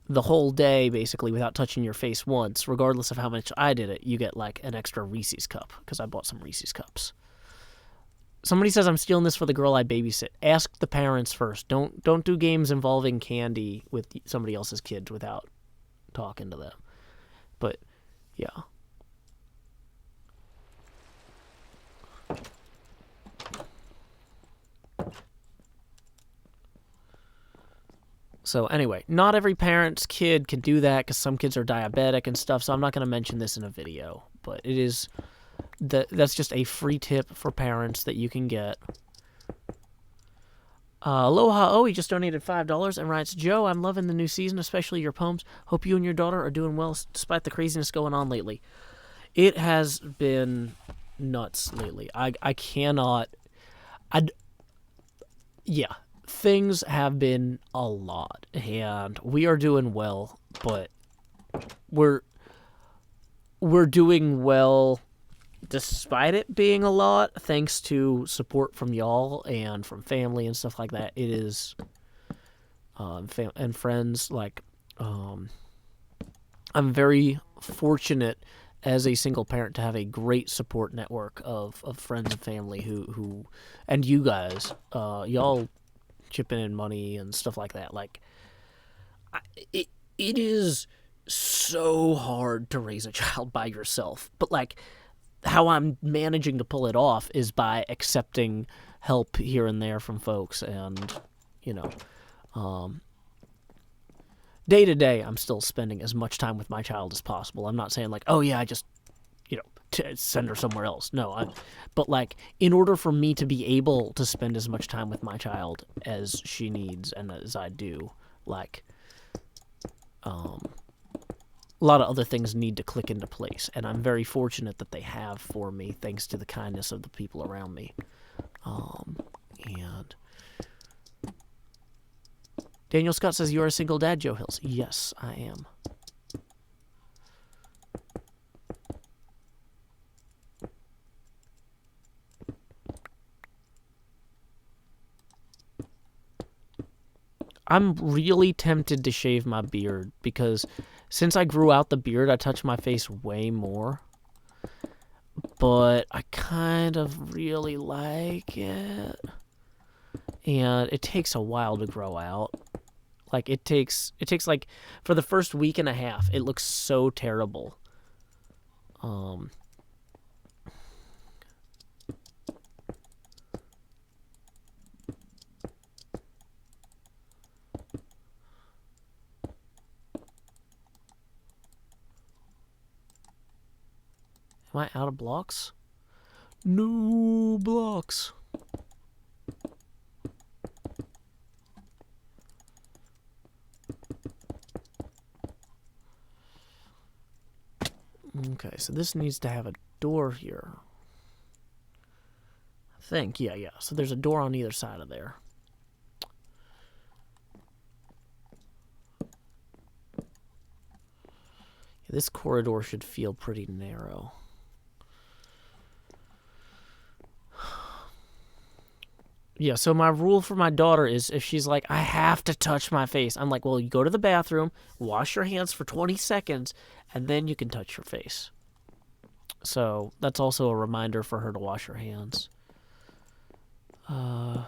the whole day, basically, without touching your face once, regardless of how much I did it, you get, like, an extra Reese's cup, because I bought some Reese's cups. Somebody says I'm stealing this for the girl I babysit. Ask the parents first. Don't do games involving candy with somebody else's kids without talking to them. But, yeah. So anyway, not every parent's kid can do that because some kids are diabetic and stuff, so I'm not going to mention this in a video. But it is... that's just a free tip for parents that you can get. Aloha Oh, he just donated $5 and writes, Joe, I'm loving the new season, especially your poems. Hope you and your daughter are doing well despite the craziness going on lately. It has been nuts lately. I cannot... Yeah, things have been a lot, and we are doing well, but we're doing well despite it being a lot, thanks to support from y'all and from family and stuff like that. It is, and friends, like, I'm very fortunate as a single parent to have a great support network of friends and family who and you guys, y'all chipping in money and stuff like that. Like, it is so hard to raise a child by yourself, but, like, how I'm managing to pull it off is by accepting help here and there from folks, and, you know, day to day, I'm still spending as much time with my child as possible. I'm not saying, like, oh yeah, I just, you know, send her somewhere else. No, but, like, in order for me to be able to spend as much time with my child as she needs and as I do, like, a lot of other things need to click into place, and I'm very fortunate that they have for me, thanks to the kindness of the people around me. And Daniel Scott says, you're a single dad, Joe Hills. Yes, I am. I'm really tempted to shave my beard because since I grew out the beard, I touch my face way more. But I kind of really like it. And it takes a while to grow out. Like, it takes like, for the first week and a half, it looks so terrible. Am I out of blocks? No blocks. Okay, so this needs to have a door here. I think, yeah. So there's a door on either side of there. Yeah, this corridor should feel pretty narrow. Yeah, so my rule for my daughter is if she's like, I have to touch my face, I'm like, well, you go to the bathroom, wash your hands for 20 seconds, and then you can touch your face. So that's also a reminder for her to wash her hands. Daniel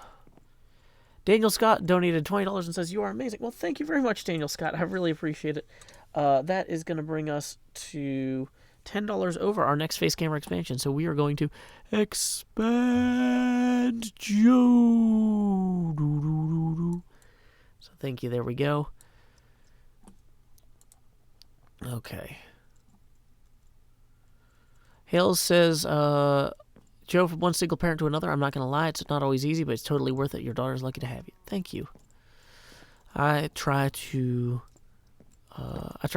Scott donated $20 and says, you are amazing. Well, thank you very much, Daniel Scott. I really appreciate it. That is going to bring us to $10 over our next face camera expansion. So we are going to expand Joe. So thank you. There we go. Okay. Hales says, Joe, from one single parent to another, I'm not going to lie, it's not always easy, but it's totally worth it. Your daughter's lucky to have you. Thank you. I try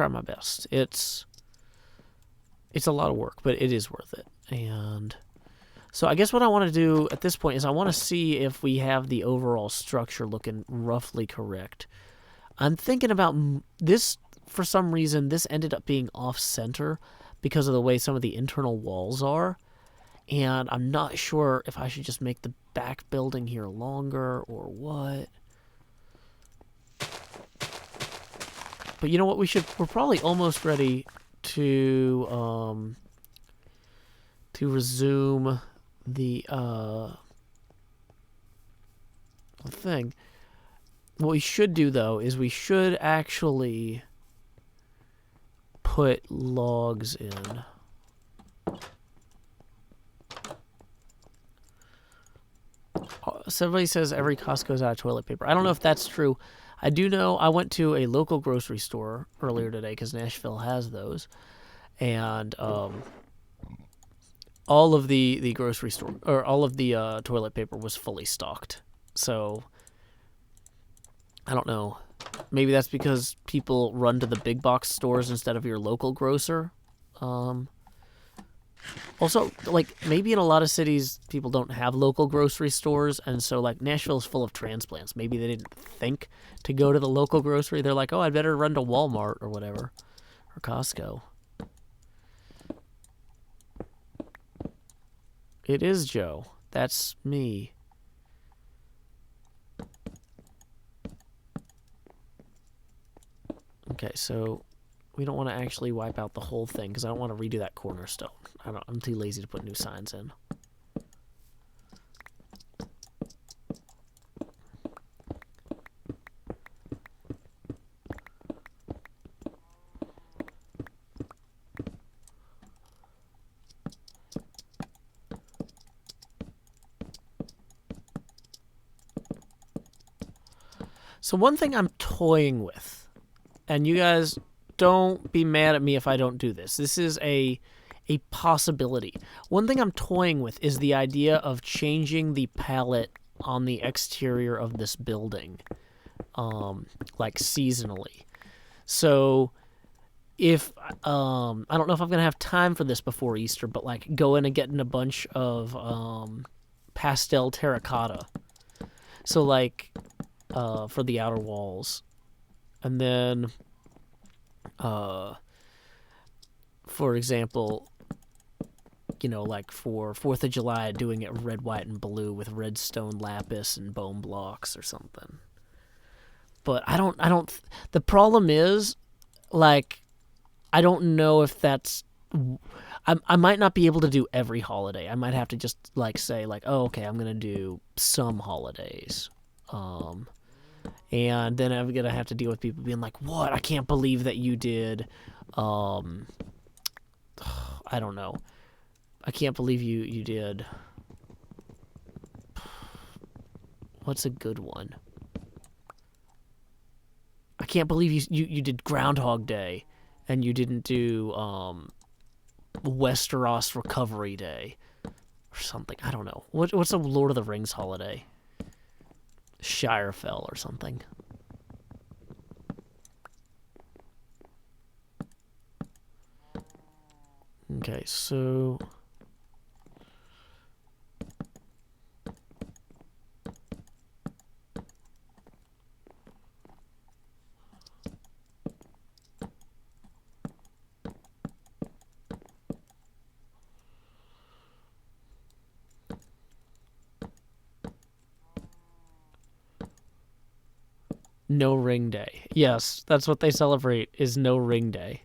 my best. It's a lot of work, but it is worth it. And so I guess what I want to do at this point is I want to see if we have the overall structure looking roughly correct. I'm thinking about this, for some reason, this ended up being off-center because of the way some of the internal walls are. And I'm not sure if I should just make the back building here longer or what. But you know what? We're probably almost ready to resume the thing. What we should do, though, is we should actually put logs in. Somebody says every Costco's out of toilet paper. I don't know if that's true. I do know I went to a local grocery store earlier today because Nashville has those. And all of the grocery store, or all of the toilet paper was fully stocked. So, I don't know. Maybe that's because people run to the big box stores instead of your local grocer. Also, like, maybe in a lot of cities, people don't have local grocery stores, and so, like, Nashville's full of transplants. Maybe they didn't think to go to the local grocery. They're like, oh, I'd better run to Walmart or whatever, or Costco. It is Joe. That's me. Okay, so we don't want to actually wipe out the whole thing because I don't want to redo that cornerstone. I'm too lazy to put new signs in. So one thing I'm toying with, and you guys don't be mad at me if I don't do this. This is a possibility. One thing I'm toying with is the idea of changing the palette on the exterior of this building, like seasonally. So if I don't know if I'm gonna have time for this before Easter, but like go in and getting a bunch of pastel terracotta. So like for the outer walls, and then for example, you know, like for 4th of July, doing it red, white, and blue with redstone lapis and bone blocks or something. But I don't. The problem is, like, I don't know if that's. I might not be able to do every holiday. I might have to just like say like, oh, okay, I'm gonna do some holidays. And then I'm gonna have to deal with people being like, "What? I can't believe that you did." I don't know. I can't believe you did. What's a good one? I can't believe you did Groundhog Day, and you didn't do Westeros Recovery Day or something. I don't know. What's a Lord of the Rings holiday? Shirefell or something. Okay, so No Ring Day. Yes, that's what they celebrate, is No Ring Day.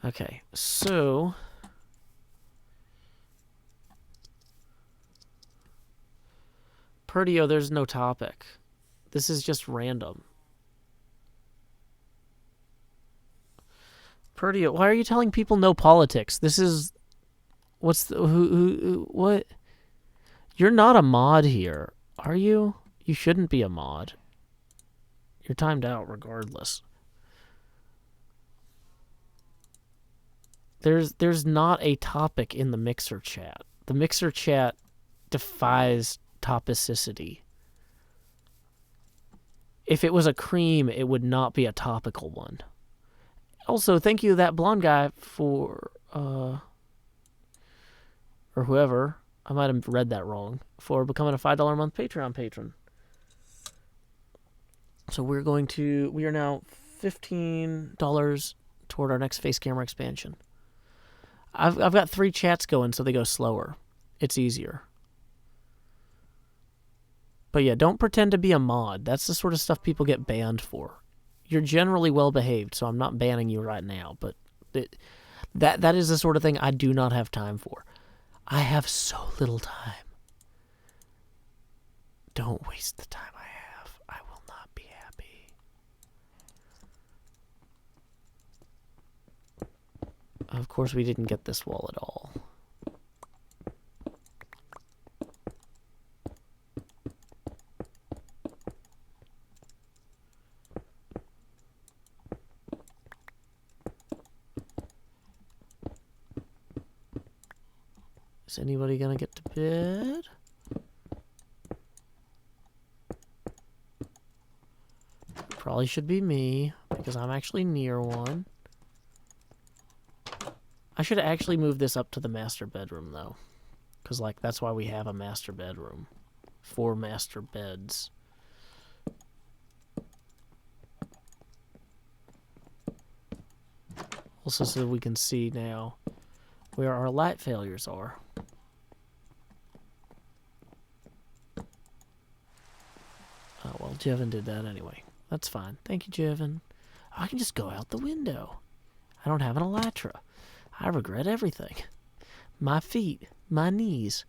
Okay, so Perdio, there's no topic. This is just random. Perdio, why are you telling people no politics? This is what's the what? You're not a mod here, are you? You shouldn't be a mod. You're timed out regardless. There's not a topic in the Mixer chat. The Mixer chat defies topicity. If it was a cream, it would not be a topical one. Also, thank you to that blonde guy for or whoever, I might have read that wrong, for becoming a $5 a month Patreon patron. So we are now $15 toward our next face camera expansion. I've got 3 chats going, so they go slower. It's easier. But yeah, don't pretend to be a mod. That's the sort of stuff people get banned for. You're generally well behaved, so I'm not banning you right now. But that is the sort of thing I do not have time for. I have so little time. Don't waste the time I have. I will not be happy. Of course, we didn't get this wall at all. Is anybody gonna get to bed? Probably should be me, because I'm actually near one. I should actually move this up to the master bedroom, though. Because, like, that's why we have a master bedroom. 4 master beds. Also, so we can see now where our light failures are. Oh, well, Jevin did that anyway. That's fine. Thank you, Jevin. I can just go out the window. I don't have an elytra. I regret everything. My feet. My knees.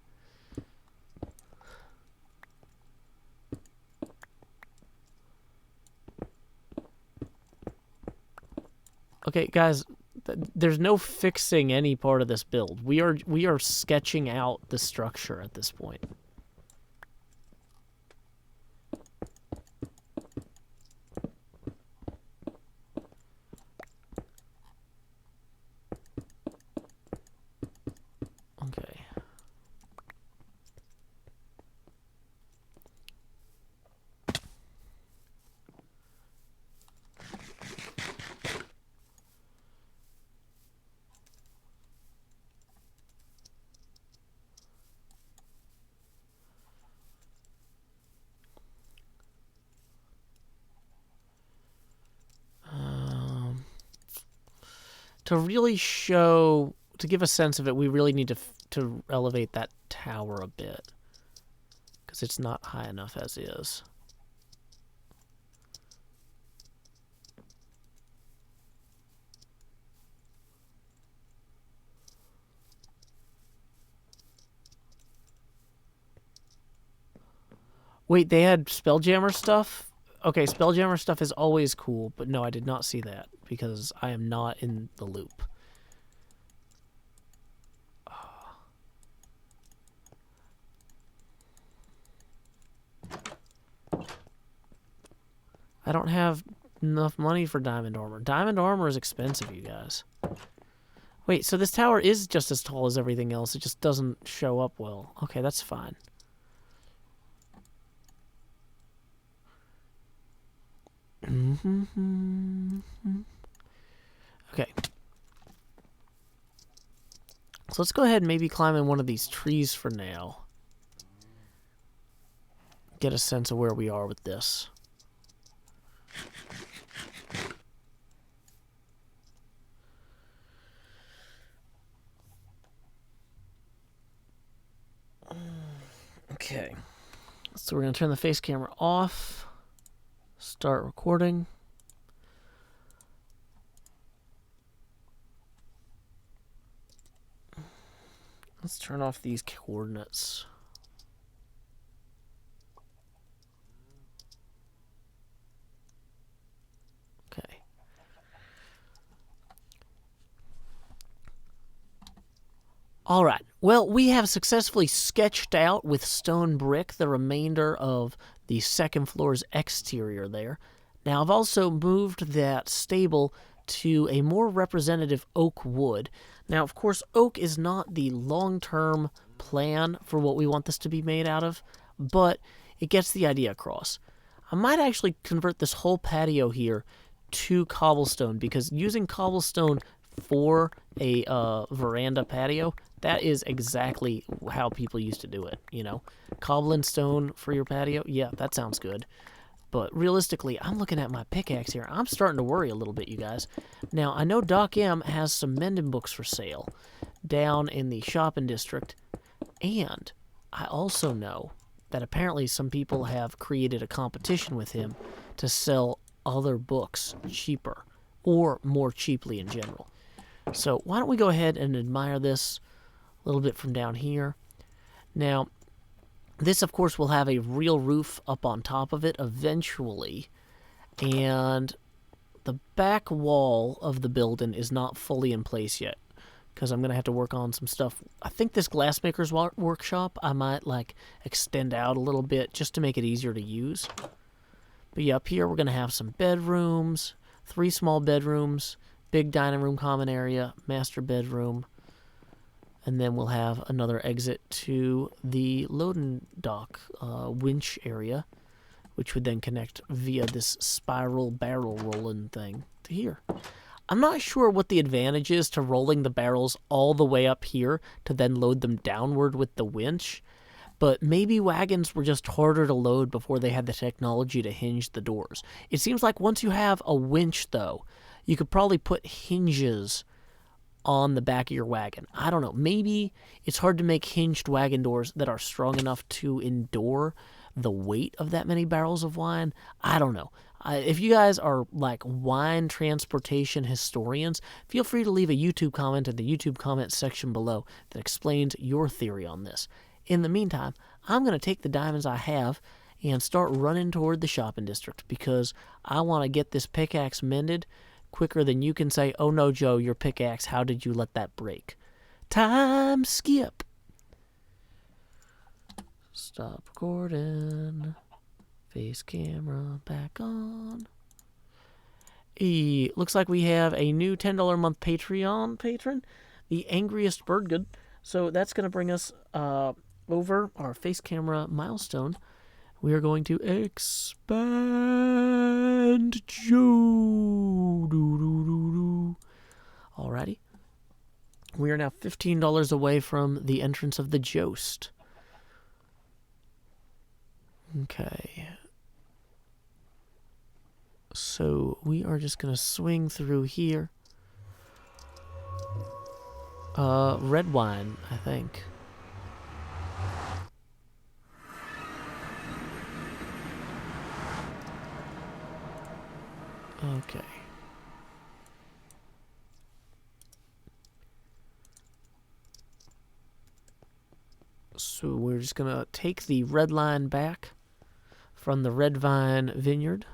Okay, guys, there's no fixing any part of this build. We are sketching out the structure at this point. Okay. To really show, to give a sense of it, we really need to elevate that tower a bit. Because it's not high enough as is. Wait, they had Spelljammer stuff? Okay, Spelljammer stuff is always cool, but no, I did not see that because I am not in the loop. I don't have enough money for diamond armor. Diamond armor is expensive, you guys. Wait, so this tower is just as tall as everything else. It just doesn't show up well. Okay, that's fine. Okay. So let's go ahead and maybe climb in one of these trees for now. Get a sense of where we are with this. Okay. So we're going to turn the face camera off. Start recording. Let's turn off these coordinates. Okay. All right. Well, we have successfully sketched out with stone brick the remainder of the second floor's exterior there. Now, I've also moved that stable to a more representative oak wood. Now, of course, oak is not the long-term plan for what we want this to be made out of, but it gets the idea across. I might actually convert this whole patio here to cobblestone, because using cobblestone for a veranda patio, that is exactly how people used to do it, you know? Cobble and stone for your patio? Yeah, that sounds good. But realistically, I'm looking at my pickaxe here. I'm starting to worry a little bit, you guys. Now, I know Doc M has some mending books for sale down in the shopping district. And I also know that apparently some people have created a competition with him to sell other books cheaper, or more cheaply in general. So why don't we go ahead and admire this a little bit from down here. Now, this, of course, will have a real roof up on top of it eventually, and the back wall of the building is not fully in place yet, because I'm going to have to work on some stuff. I think this glassmaker's workshop, I might, like, extend out a little bit just to make it easier to use. But yeah, up here we're going to have some bedrooms, 3 small bedrooms, big dining room common area, master bedroom, and then we'll have another exit to the loading dock winch area, which would then connect via this spiral barrel rolling thing to here. I'm not sure what the advantage is to rolling the barrels all the way up here to then load them downward with the winch, but maybe wagons were just harder to load before they had the technology to hinge the doors. It seems like once you have a winch, though, you could probably put hinges on the back of your wagon. I don't know. Maybe it's hard to make hinged wagon doors that are strong enough to endure the weight of that many barrels of wine. I don't know. If you guys are like wine transportation historians, feel free to leave a YouTube comment in the YouTube comment section below that explains your theory on this. In the meantime, I'm going to take the diamonds I have and start running toward the shopping district because I want to get this pickaxe mended quicker than you can say, "Oh no, Joe, your pickaxe, how did you let that break?" Time skip. Stop recording. Face camera back on. Looks like we have a new $10 a month Patreon patron, the Angriest Birdgood. So that's going to bring us over our face camera milestone. We are going to expand Joe. Alrighty. We are now $15 away from the entrance of the Joust. Okay. So we are just going to swing through here. Red wine, I think. Okay. So we're just going to take the red line back from the red vine vineyard.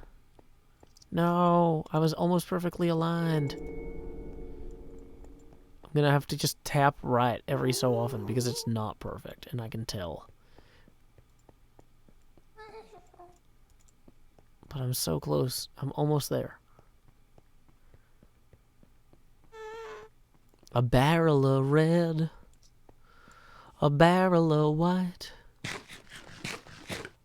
No, I was almost perfectly aligned. I'm going to have to just tap right every so often because it's not perfect, and I can tell. But I'm so close. I'm almost there. A barrel of red, a barrel of white.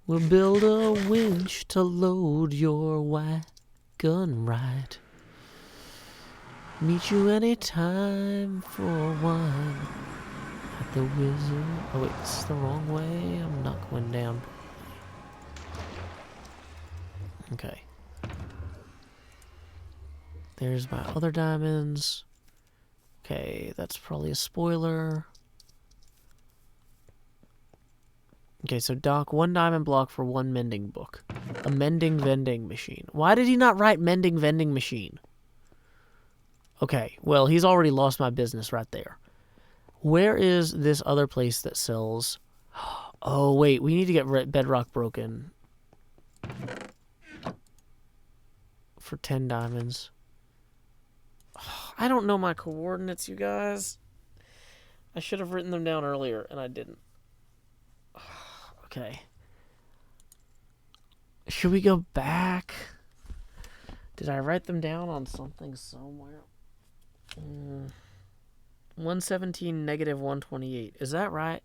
We'll build a winch to load your wagon right. Meet you anytime for wine at the Wizard. Oh wait, this is the wrong way. I'm not going down. Okay. There's my other diamonds. Okay, that's probably a spoiler. Okay, so Doc, 1 diamond block for 1 mending book. A mending vending machine. Why did he not write mending vending machine? Okay, well, he's already lost my business right there. Where is this other place that sells... Oh, wait, we need to get bedrock broken. For 10 diamonds. I don't know my coordinates, you guys. I should have written them down earlier, and I didn't. Okay. Should we go back? Did I write them down on something somewhere? 117 negative 128. Is that right?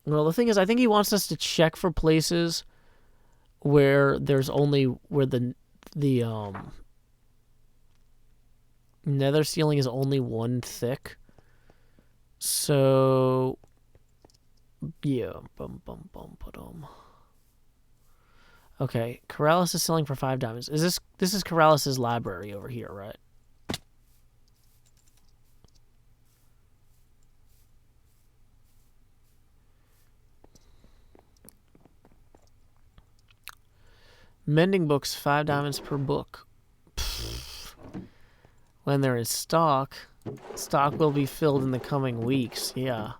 Well, the thing is, I think he wants us to check for places where there's only where the nether ceiling is only 1 thick. So yeah, Okay, Corrales is selling for 5 diamonds. This is Corrales' library over here, right? Mending books, 5 diamonds per book. When they're in stock. Stock will be filled in the coming weeks. Yeah.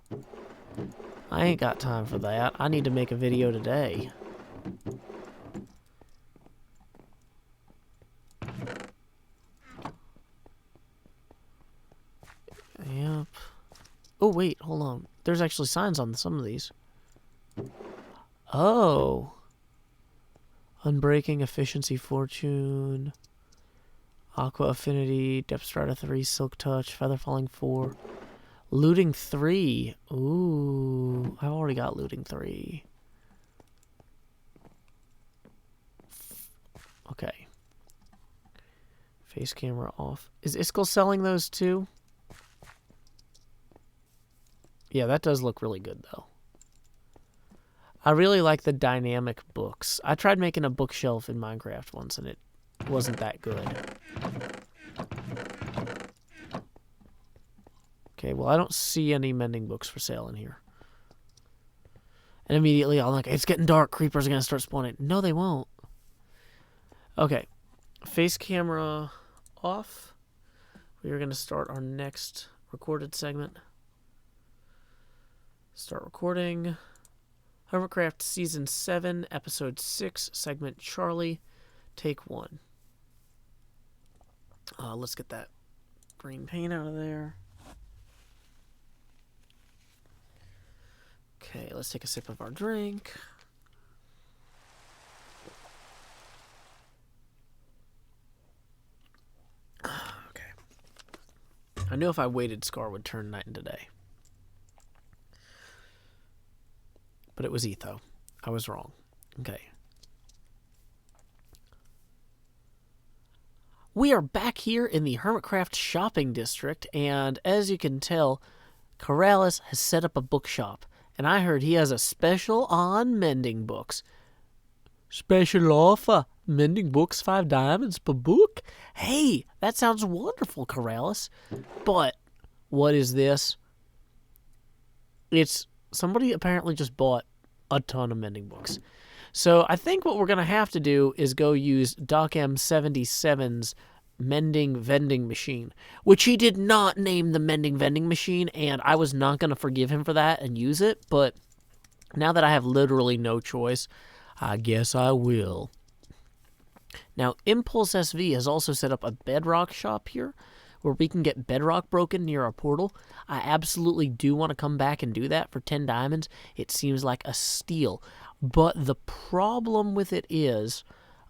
I ain't got time for that. I need to make a video today. Yep. Oh, wait. Hold on. There's actually signs on some of these. Oh. Unbreaking, Efficiency, Fortune, Aqua Affinity, Depth Strata 3, Silk Touch, Feather Falling 4, Looting 3. Ooh, I've already got Looting 3. Okay. Face camera off. Is Iskall selling those too? Yeah, that does look really good though. I really like the dynamic books. I tried making a bookshelf in Minecraft once, and it wasn't that good. Okay, well, I don't see any mending books for sale in here. And immediately, I'm like, it's getting dark. Creepers are going to start spawning. No, they won't. Okay. Face camera off. We are going to start our next recorded segment. Start recording. Hermitcraft Season 7, Episode 6, Segment Charlie, Take 1. Let's get that green paint out of there. Okay, let's take a sip of our drink. Okay. I knew if I waited, Scar would turn night into day. But it was Etho. I was wrong. Okay. We are back here in the Hermitcraft shopping district, and as you can tell, Corrales has set up a bookshop, and I heard he has a special on mending books. Special offer. Mending books, 5 diamonds per book? Hey, that sounds wonderful, Corrales. But what is this? It's somebody apparently just bought a ton of mending books. So I think what we're going to have to do is go use Doc M77's mending vending machine, which he did not name the mending vending machine, and I was not going to forgive him for that and use it, but now that I have literally no choice, I guess I will. Now, Impulse SV has also set up a bedrock shop here, where we can get bedrock broken near our portal. I absolutely do want to come back and do that for 10 diamonds. It seems like a steal. But the problem with it is,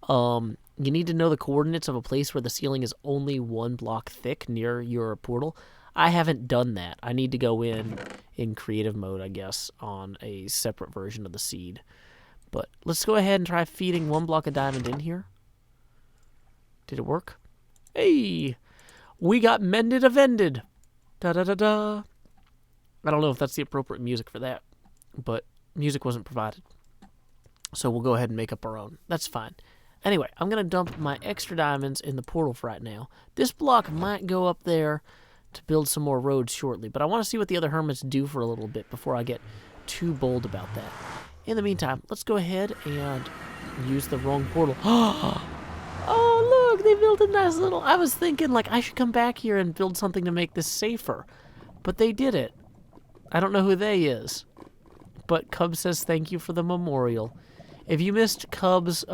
you need to know the coordinates of a place where the ceiling is only 1 block thick near your portal. I haven't done that. I need to go in creative mode, I guess, on a separate version of the seed. But let's go ahead and try feeding 1 block of diamond in here. Did it work? Hey! We got mended a vended. Da-da-da-da. I don't know if that's the appropriate music for that, but music wasn't provided. So we'll go ahead and make up our own. That's fine. Anyway, I'm going to dump my extra diamonds in the portal for right now. This block might go up there to build some more roads shortly, but I want to see what the other hermits do for a little bit before I get too bold about that. In the meantime, let's go ahead and use the wrong portal. Oh, look, they built a nice little... I was thinking, like, I should come back here and build something to make this safer. But they did it. I don't know who they is. But Cub says thank you for the memorial. If you missed Cub's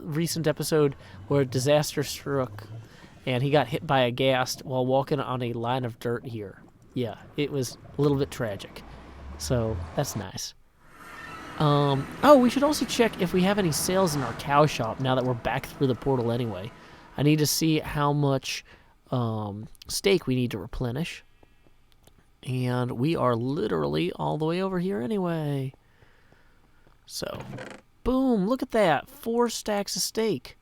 recent episode where disaster struck and he got hit by a ghast while walking on a line of dirt here. Yeah, it was a little bit tragic. So, that's nice. Oh, we should also check if we have any sales in our cow shop now that we're back through the portal anyway. I need to see how much steak we need to replenish. And we are literally all the way over here anyway. So, boom, look at that. 4 stacks of steak.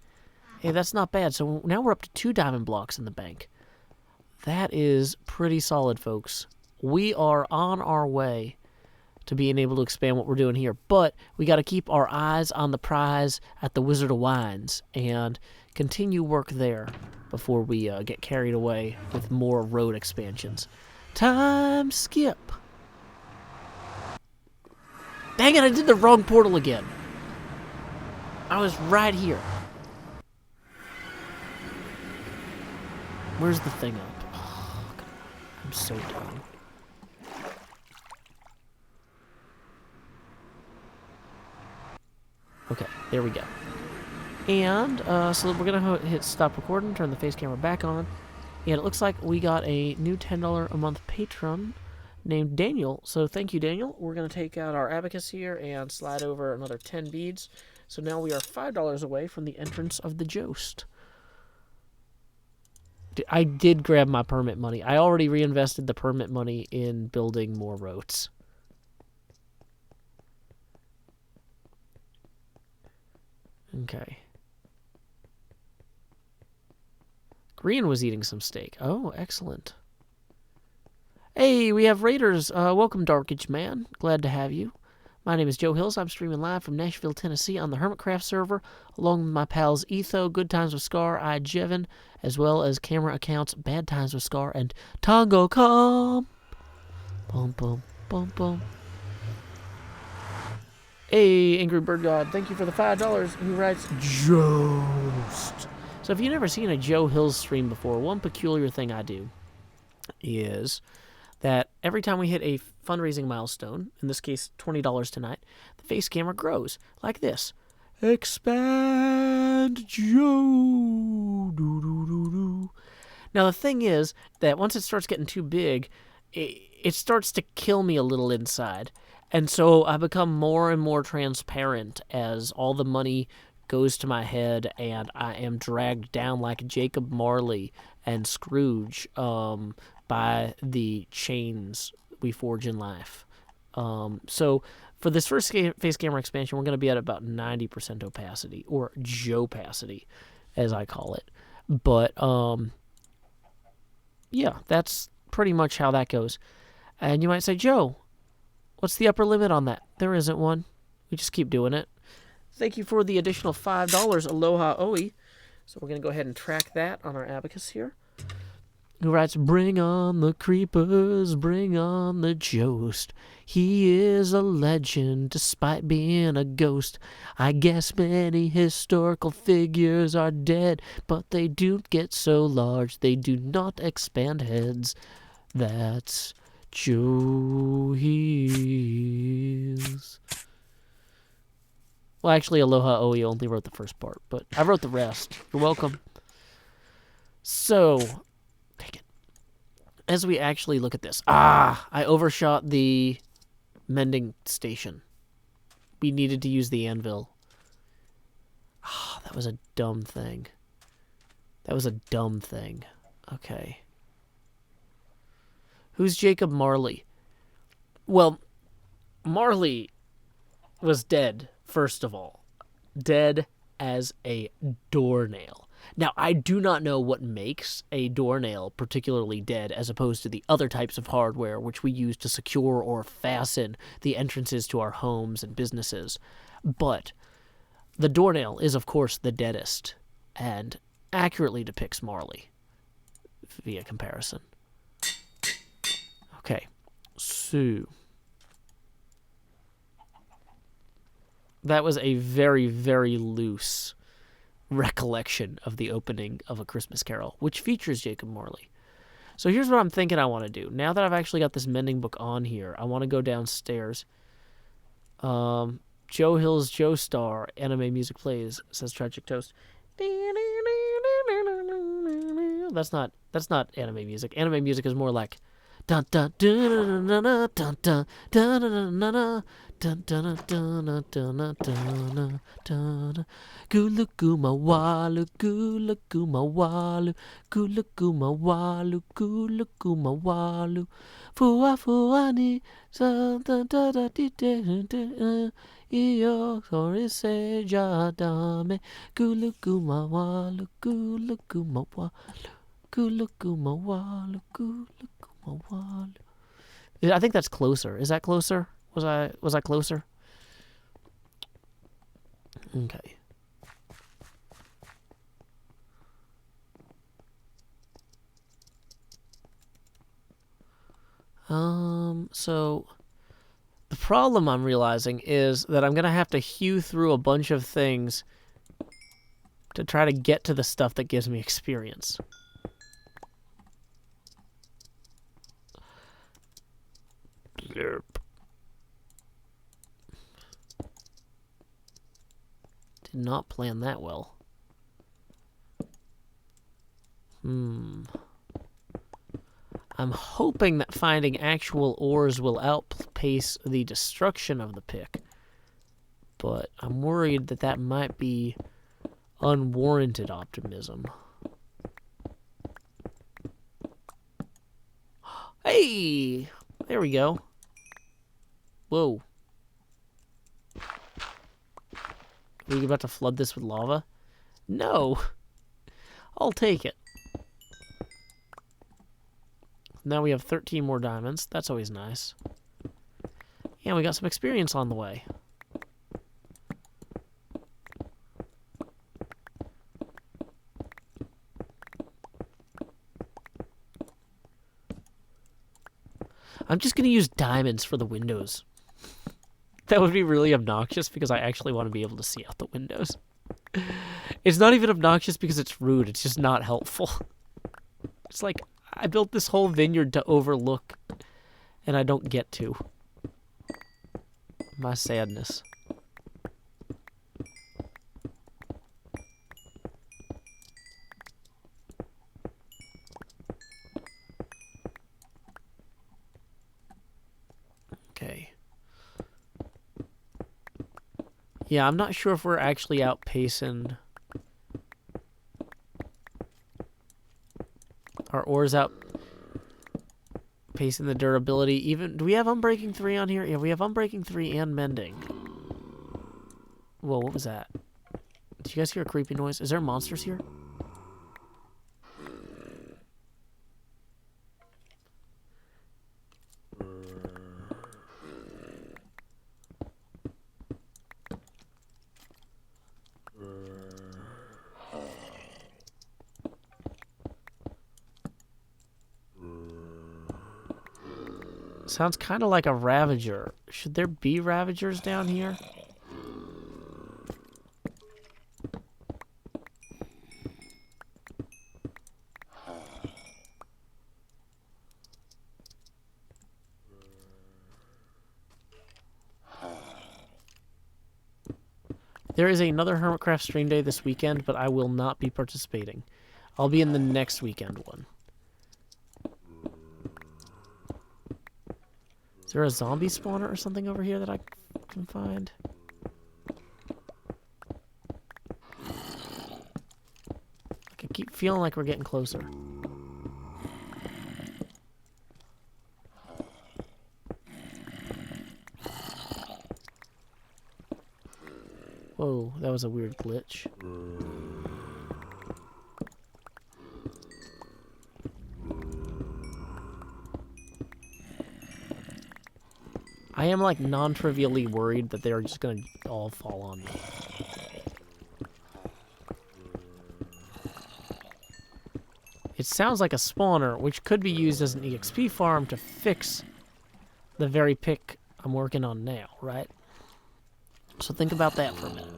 Hey, that's not bad. So now we're up to 2 diamond blocks in the bank. That is pretty solid, folks. We are on our way to being able to expand what we're doing here. But we got to keep our eyes on the prize at the Wizard of Wines and continue work there before we get carried away with more road expansions. Time skip. Dang it, I did the wrong portal again. I was right here. Where's the thing up? Oh, God. I'm so dumb. Okay, there we go. And so we're going to hit stop recording, turn the face camera back on. And it looks like we got a new $10 a month patron named Daniel. So thank you, Daniel. We're going to take out our abacus here and slide over another 10 beads. So now we are $5 away from the entrance of the Joust. I did grab my permit money. I already reinvested the permit money in building more roads. Okay. Green was eating some steak. Oh, excellent. Hey, we have raiders. Welcome, Darkage Man. Glad to have you. My name is Joe Hills. I'm streaming live from Nashville, Tennessee on the Hermitcraft server, along with my pals Etho, Good Times with Scar, Jevin, as well as camera accounts Bad Times with Scar and Tongo Com. Boom, boom, boom, boom. Hey, Angry Bird God, thank you for the $5. Who writes Joust. So if you've never seen a Joe Hills stream before, one peculiar thing I do is that every time we hit a fundraising milestone, in this case $20 tonight, the face camera grows like this. Expand Joe. Doo, doo, doo, doo. Now the thing is that once it starts getting too big, it starts to kill me a little inside. And so I become more and more transparent as all the money goes to my head and I am dragged down like Jacob Marley and Scrooge by the chains we forge in life. So for this first face camera expansion, we're going to be at about 90% opacity, or Joe-pacity, as I call it. But, yeah, that's pretty much how that goes. And you might say, Joe, what's the upper limit on that? There isn't one. We just keep doing it. Thank you for the additional $5, Aloha Oi. So we're going to go ahead and track that on our abacus here. Who writes, bring on the creepers, bring on the Joust. He is a legend despite being a ghost. I guess many historical figures are dead, but they do get so large they do not expand heads. That's Joe Hills. Well, actually, Aloha Oi only wrote the first part, but I wrote the rest. You're welcome. So, take it. As we actually look at this, I overshot the mending station. We needed to use the anvil. That was a dumb thing. Okay. Who's Jacob Marley? Well, Marley was dead, first of all. Dead as a doornail. Now, I do not know what makes a doornail particularly dead as opposed to the other types of hardware which we use to secure or fasten the entrances to our homes and businesses. But the doornail is, of course, the deadest and accurately depicts Marley via comparison. Okay, so that was a very, very loose recollection of the opening of A Christmas Carol, which features Jacob Marley. So here's what I'm thinking I want to do. Now that I've actually got this mending book on here, I want to go downstairs. Joe Hills, Joe Star, anime music plays, says Tragic Toast. That's not anime music. Anime music is more like dun dun dun dun dun dun dun dun dun dun dun dun dun dun dun dun. Gulu guma walu, gulu guma walu, gulu guma walu, gulu guma walu. Fua fuani, sa da da da di de. Io sorry se già dame. Gulu guma walu, gulu guma walu, gulu guma walu, gulu guma walu. I think that's closer. Is that closer? Was I closer? Okay. So the problem I'm realizing is that I'm going to have to hew through a bunch of things to try to get to the stuff that gives me experience. Derp. Did not plan that well. I'm hoping that finding actual ores will outpace the destruction of the pick. But I'm worried that that might be unwarranted optimism. Hey! There we go. Whoa. Are we about to flood this with lava? No! I'll take it. Now we have 13 more diamonds. That's always nice. Yeah, we got some experience on the way. I'm just going to use diamonds for the windows. That would be really obnoxious because I actually want to be able to see out the windows. It's not even obnoxious because it's rude. It's just not helpful. It's like, I built this whole vineyard to overlook, and I don't get to. My sadness. Okay. Yeah, I'm not sure if we're actually outpacing our ores outpacing the durability. Even, do we have Unbreaking 3 on here? Yeah, we have Unbreaking 3 and Mending. Whoa, what was that? Did you guys hear a creepy noise? Is there monsters here? Sounds kind of like a Ravager. Should there be Ravagers down here? There is another Hermitcraft stream day this weekend, but I will not be participating. I'll be in the next weekend one. Is there a zombie spawner or something over here that I can find? I keep feeling like we're getting closer. Whoa, that was a weird glitch. I am, like, non-trivially worried that they're just gonna all fall on me. It sounds like a spawner, which could be used as an EXP farm to fix the very pick I'm working on now, right? So think about that for a minute.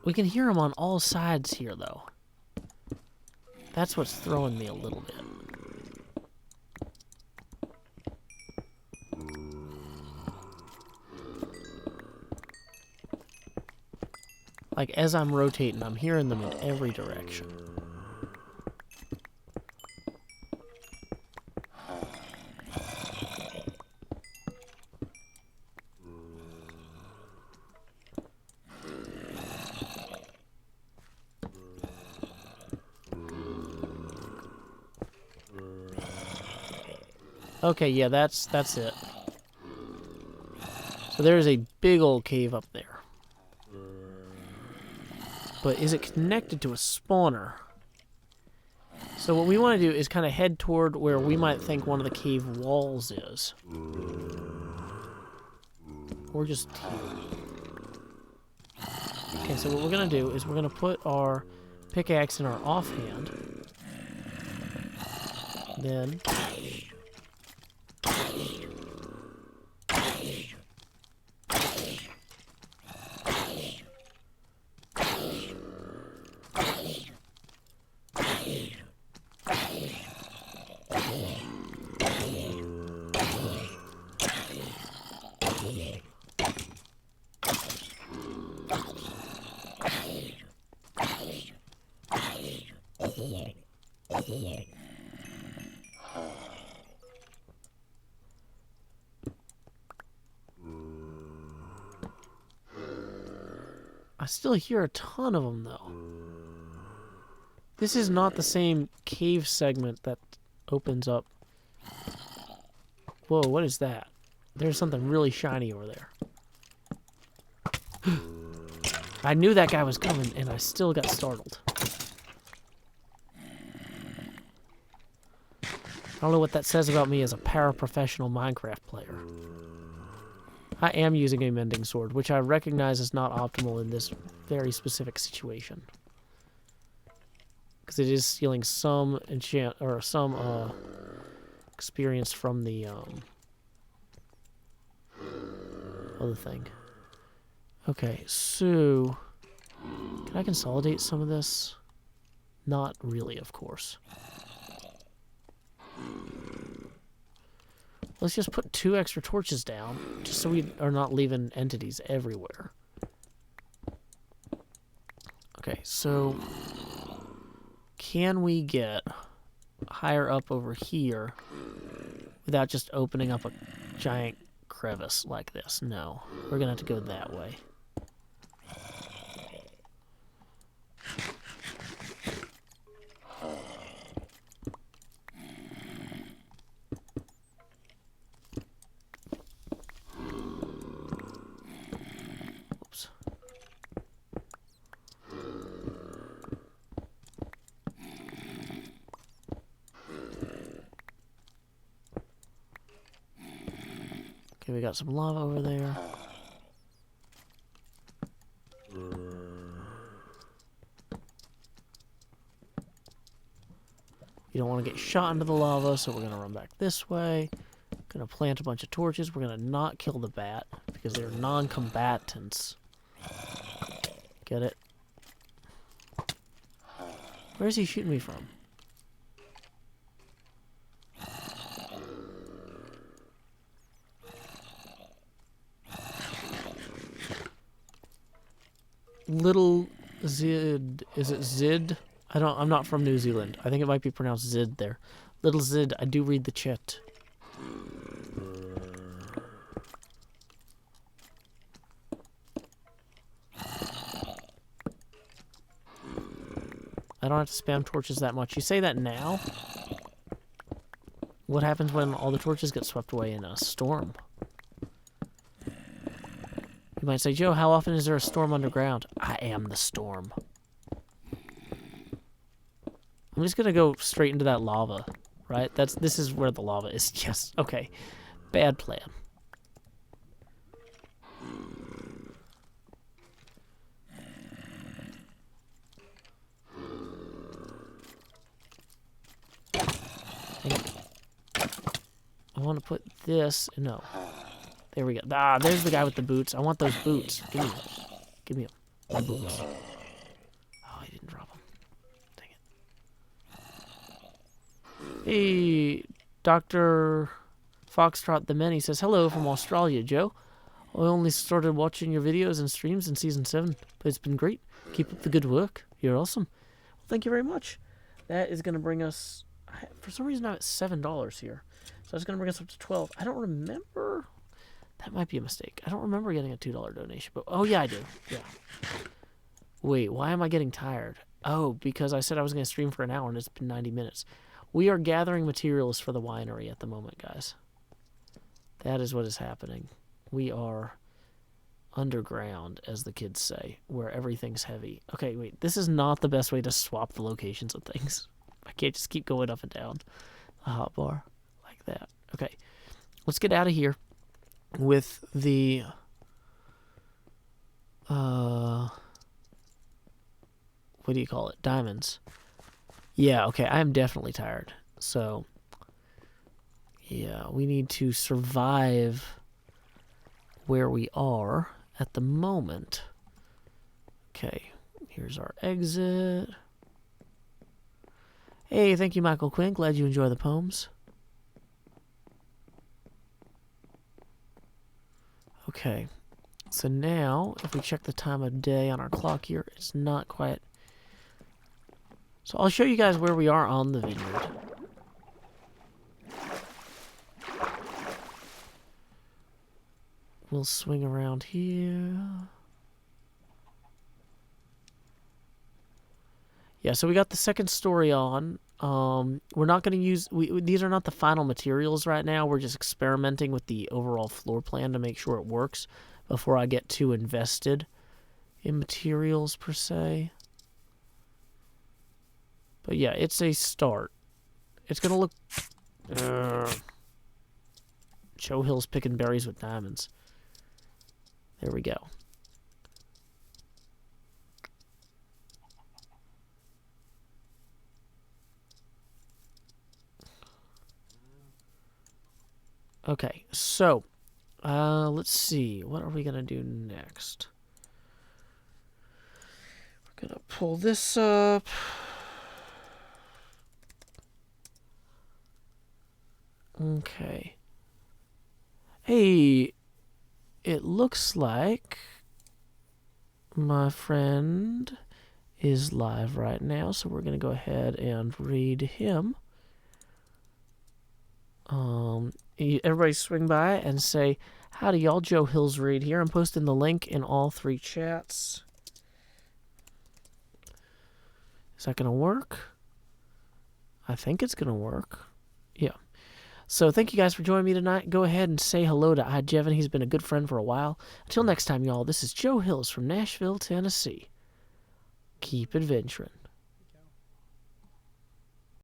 We can hear them on all sides here, though. That's what's throwing me a little bit. Like, as I'm rotating, I'm hearing them in every direction. Okay, yeah, that's it. So there's a big old cave up there. But is it connected to a spawner? So what we want to do is kind of head toward where we might think one of the cave walls is. Or just... Okay, so what we're going to do is we're going to put our pickaxe in our offhand. Then... I still hear a ton of them, though. This is not the same cave segment that opens up. Whoa, what is that? There's something really shiny over there. I knew that guy was coming, and I still got startled. I don't know what that says about me as a paraprofessional Minecraft player. I am using a mending sword, which I recognize is not optimal in this very specific situation. Because it is stealing some enchant or some experience from the other thing. Okay, so can I consolidate some of this? Not really, of course. Let's just put 2 extra torches down, just so we are not leaving entities everywhere. Okay, so can we get higher up over here without just opening up a giant crevice like this? No, we're gonna have to go that way. Okay, we got some lava over there. You don't want to get shot into the lava, so we're going to run back this way. Going to plant a bunch of torches. We're going to not kill the bat, because they're non-combatants. Get it? Where's he shooting me from? Little Zid, is it Zid? I'm not from New Zealand. I think it might be pronounced Zid there. Little Zid, I do read the chat. I don't have to spam torches that much. You say that now? What happens when all the torches get swept away in a storm? You might say, Joe, how often is there a storm underground? I am the storm. I'm just gonna go straight into that lava, right? This is where the lava is. Yes, okay. Bad plan. I want to put this. No. There we go. Ah, there's the guy with the boots. I want those boots. Give me them. Give me them. My boots. Oh, I didn't drop them. Dang it. Hey, Dr. Foxtrot the Many says, hello from Australia, Joe. I only started watching your videos and streams in Season 7, but it's been great. Keep up the good work. You're awesome. Well, thank you very much. That is going to bring us... For some reason, I'm at $7 here. So that's going to bring us up to 12. I don't remember... That might be a mistake. I don't remember getting a $2 donation, but... Oh, yeah, I do. Yeah. Wait, why am I getting tired? Oh, because I said I was going to stream for an hour, and it's been 90 minutes. We are gathering materials for the winery at the moment, guys. That is what is happening. We are underground, as the kids say, where everything's heavy. Okay, wait. This is not the best way to swap the locations of things. I can't just keep going up and down a hotbar like that. Okay, let's get out of here with the what do you call it? Diamonds. Yeah, okay, I am definitely tired. So Yeah, we need to survive where we are at the moment. Okay, here's our exit. Hey, thank you, Michael Quinn. Glad you enjoy the poems. Okay, so now, if we check the time of day on our clock here, it's not quite... So I'll show you guys where we are on the vineyard. We'll swing around here. Yeah, so we got the second story on. We're not going to use... these are not the final materials right now. We're just experimenting with the overall floor plan to make sure it works before I get too invested in materials, per se. But yeah, it's a start. It's going to look... Joe Hill's picking berries with diamonds. There we go. Okay, so, let's see. What are we going to do next? We're going to pull this up. Okay. Hey, it looks like my friend is live right now, so we're going to go ahead and read him. Everybody swing by and say, howdy y'all, Joe Hills Reed here. I'm posting the link in all 3 chats. Is that going to work? I think it's going to work. Yeah. So thank you guys for joining me tonight. Go ahead and say hello to iJevin. He's been a good friend for a while. Until next time, y'all, this is Joe Hills from Nashville, Tennessee. Keep adventuring.